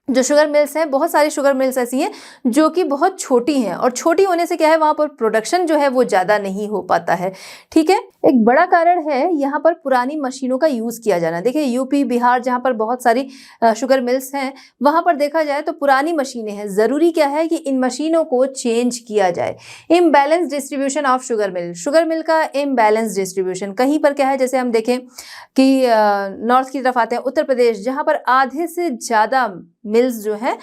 जो शुगर मिल्स हैं, बहुत सारी शुगर मिल्स ऐसी हैं जो कि बहुत छोटी हैं, और छोटी होने से क्या है, वहाँ पर प्रोडक्शन जो है वो ज़्यादा नहीं हो पाता है। ठीक है, एक बड़ा कारण है यहाँ पर पुरानी मशीनों का यूज़ किया जाना। देखिए यूपी, बिहार जहाँ पर बहुत सारी शुगर मिल्स हैं, वहाँ पर देखा जाए तो पुरानी मशीनें हैं। ज़रूरी क्या है कि इन मशीनों को चेंज किया जाए। इम्बैलेंस डिस्ट्रीब्यूशन ऑफ शुगर मिल का इम्बैलेंस डिस्ट्रीब्यूशन कहीं पर क्या है, जैसे हम देखें कि नॉर्थ की तरफ आते हैं, उत्तर प्रदेश, जहाँ पर आधे से ज़्यादा मिल्स जो हैं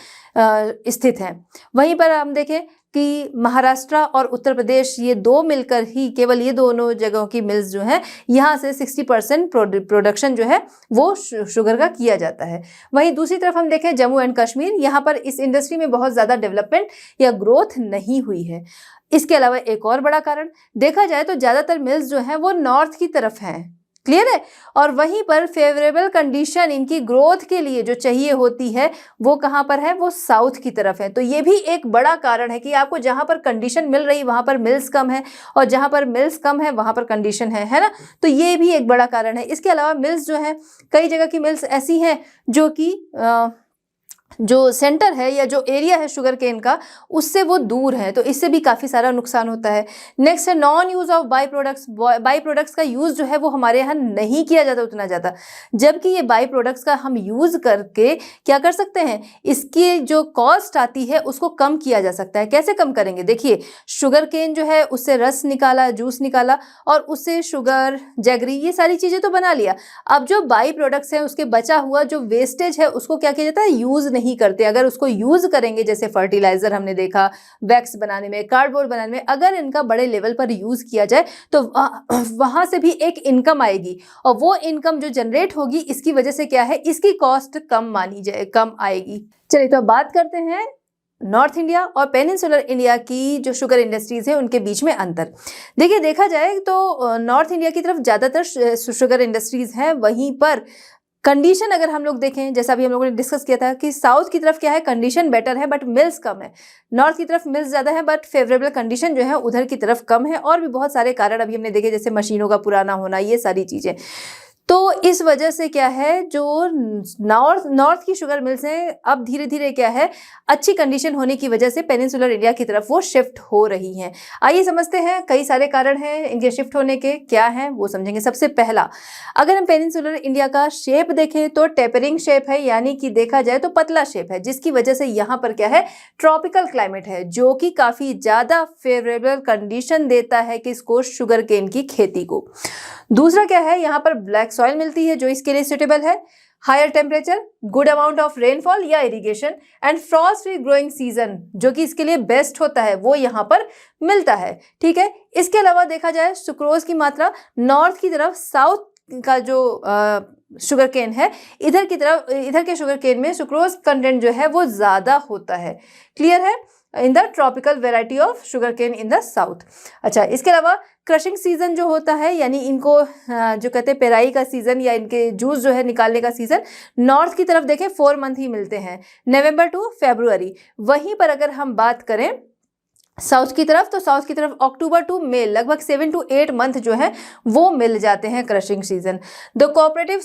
स्थित हैं। वहीं पर हम देखें कि महाराष्ट्र और उत्तर प्रदेश, ये दो मिलकर ही, केवल ये दोनों जगहों की मिल्स जो हैं, यहाँ से 60% प्रोडक्शन जो है वो शुगर का किया जाता है। वहीं दूसरी तरफ हम देखें जम्मू एंड कश्मीर, यहाँ पर इस इंडस्ट्री में बहुत ज़्यादा डेवलपमेंट या ग्रोथ नहीं हुई है। इसके अलावा एक और बड़ा कारण देखा जाए तो ज़्यादातर मिल्स जो हैं वो नॉर्थ की तरफ हैं। क्लियर है? और वहीं पर फेवरेबल कंडीशन इनकी ग्रोथ के लिए जो चाहिए होती है वो कहाँ पर है, वो साउथ की तरफ है। तो ये भी एक बड़ा कारण है कि आपको जहाँ पर कंडीशन मिल रही वहाँ पर मिल्स कम है, और जहाँ पर मिल्स कम है वहाँ पर कंडीशन है ना। तो ये भी एक बड़ा कारण है। इसके अलावा मिल्स जो है, कई जगह की मिल्स ऐसी हैं जो कि जो सेंटर है या जो एरिया है शुगर केन का, उससे वो दूर है, तो इससे भी काफ़ी सारा नुकसान होता है। नेक्स्ट है non use of by products का यूज़ जो है वो हमारे यहाँ नहीं किया जाता उतना ज़्यादा, जबकि ये बाई प्रोडक्ट्स का हम यूज़ करके क्या कर सकते हैं, इसकी जो कॉस्ट आती है उसको कम किया जा सकता है। कैसे कम करेंगे? देखिए शुगर केन जो है उससे रस निकाला, जूस निकाला, और उससे शुगर, जैगरी, ये सारी चीज़ें तो बना लिया। अब जो बाई प्रोडक्ट्स हैं उसके बचा हुआ जो वेस्टेज है उसको क्या किया जाता है, यूज़ नहीं करते। अगर उसको यूज करेंगे, जैसे फर्टिलाइजर हमने देखा, वैक्स बनाने में, कार्डबोर्ड बनाने में, अगर इनका बड़े लेवल पर यूज किया जाए तो वहां से भी एक इनकम आएगी, और वो इनकम जो जनरेट होगी इसकी वजह से क्या है, इसकी कॉस्ट कम आएगी। चलिए तो अब बात करते हैं नॉर्थ इंडिया और पेनिनसुलर इंडिया की जो शुगर इंडस्ट्रीज है उनके बीच में अंतर। देखिए देखा जाए तो नॉर्थ इंडिया की तरफ ज़्यादातर शुगर इंडस्ट्रीज हैं, वहीं पर कंडीशन अगर हम लोग देखें, जैसा अभी हम लोगों ने डिस्कस किया था कि साउथ की तरफ क्या है, कंडीशन बेटर है बट मिल्स कम है। नॉर्थ की तरफ मिल्स ज़्यादा है बट फेवरेबल कंडीशन जो है उधर की तरफ कम है, और भी बहुत सारे कारण अभी हमने देखे, जैसे मशीनों का पुराना होना, ये सारी चीज़ें। तो इस वजह से क्या है, जो नॉर्थ की शुगर मिल्स हैं अब धीरे धीरे क्या है, अच्छी कंडीशन होने की वजह से पेनिनसुलर इंडिया की तरफ वो शिफ्ट हो रही हैं। आइए समझते हैं, कई सारे कारण हैं इनके शिफ्ट होने के, क्या हैं वो समझेंगे। सबसे पहला, अगर हम पेनिनसुलर इंडिया का शेप देखें तो टेपरिंग शेप है, यानी कि देखा जाए तो पतला शेप है, जिसकी वजह से यहाँ पर क्या है, ट्रॉपिकल क्लाइमेट है, जो कि काफ़ी ज़्यादा फेवरेबल कंडीशन देता है किसको, शुगर केन की खेती को। दूसरा क्या है, यहाँ पर ब्लैक सॉइल मिलती है जो इसके लिए सुटेबल है, higher temperature, good amount of rainfall या irrigation, and frost free growing season जो कि इसके लिए बेस्ट होता है, वो यहाँ पर मिलता है। ठीक है, इसके अलावा देखा जाए सुक्रोज की मात्रा नॉर्थ की तरफ, साउथ का जो शुगर केन है, इधर के शुगर केन में सुक्रोज कंटेंट जो है वो ज़्यादा होता है। क्लियर है? In the tropical variety of sugar cane in the south. अच्छा, इसके अलावा क्रशिंग सीजन जो होता है, यानी इनको जो कहते हैं पेराई का सीजन या इनके जूस जो है निकालने का सीजन, नॉर्थ की तरफ देखें 4 मंथ ही मिलते हैं, नवंबर टू फरवरी। वहीं पर अगर हम बात करें साउथ की तरफ, तो साउथ की तरफ अक्टूबर टू मई, लगभग 7 to 8 मंथ जो है वो मिल जाते हैं crushing season. The cooperative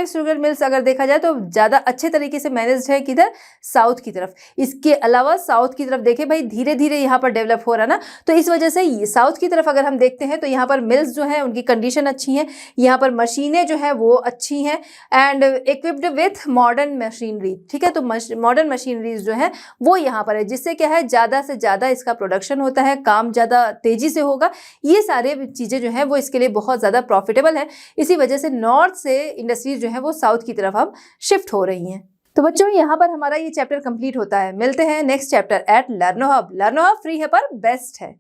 sugar mills अगर देखा जाए तो ज़्यादा अच्छे तरीके से मैनेज्ड है किधर, साउथ की तरफ। इसके अलावा साउथ की तरफ देखें भाई, धीरे धीरे यहाँ पर डेवलप हो रहा ना, तो इस वजह से साउथ की तरफ अगर हम देखते हैं तो यहाँ पर मिल्स जो है उनकी कंडीशन अच्छी है, यहाँ पर मशीनें जो है वो अच्छी हैं, and equipped with modern machinery. ठीक है, तो मॉडर्न मशीनरीज जो है वो यहाँ पर है, जिससे क्या है, ज़्यादा से ज़्यादा इसका प्रोडक्शन होता है, काम ज़्यादा तेज़ी से होगा। ये सारे चीज़ें जो है वो इसके लिए बहुत ज़्यादा प्रॉफिटेबल है। इसी वजह से नॉर्थ से इंडस्ट्रीज जो है वो साउथ की तरफ अब शिफ्ट हो रही हैं। तो बच्चों, यहाँ पर हमारा ये चैप्टर कंप्लीट होता है। मिलते हैं next chapter at Learno Hub. Learno Hub free है पर बेस्ट है।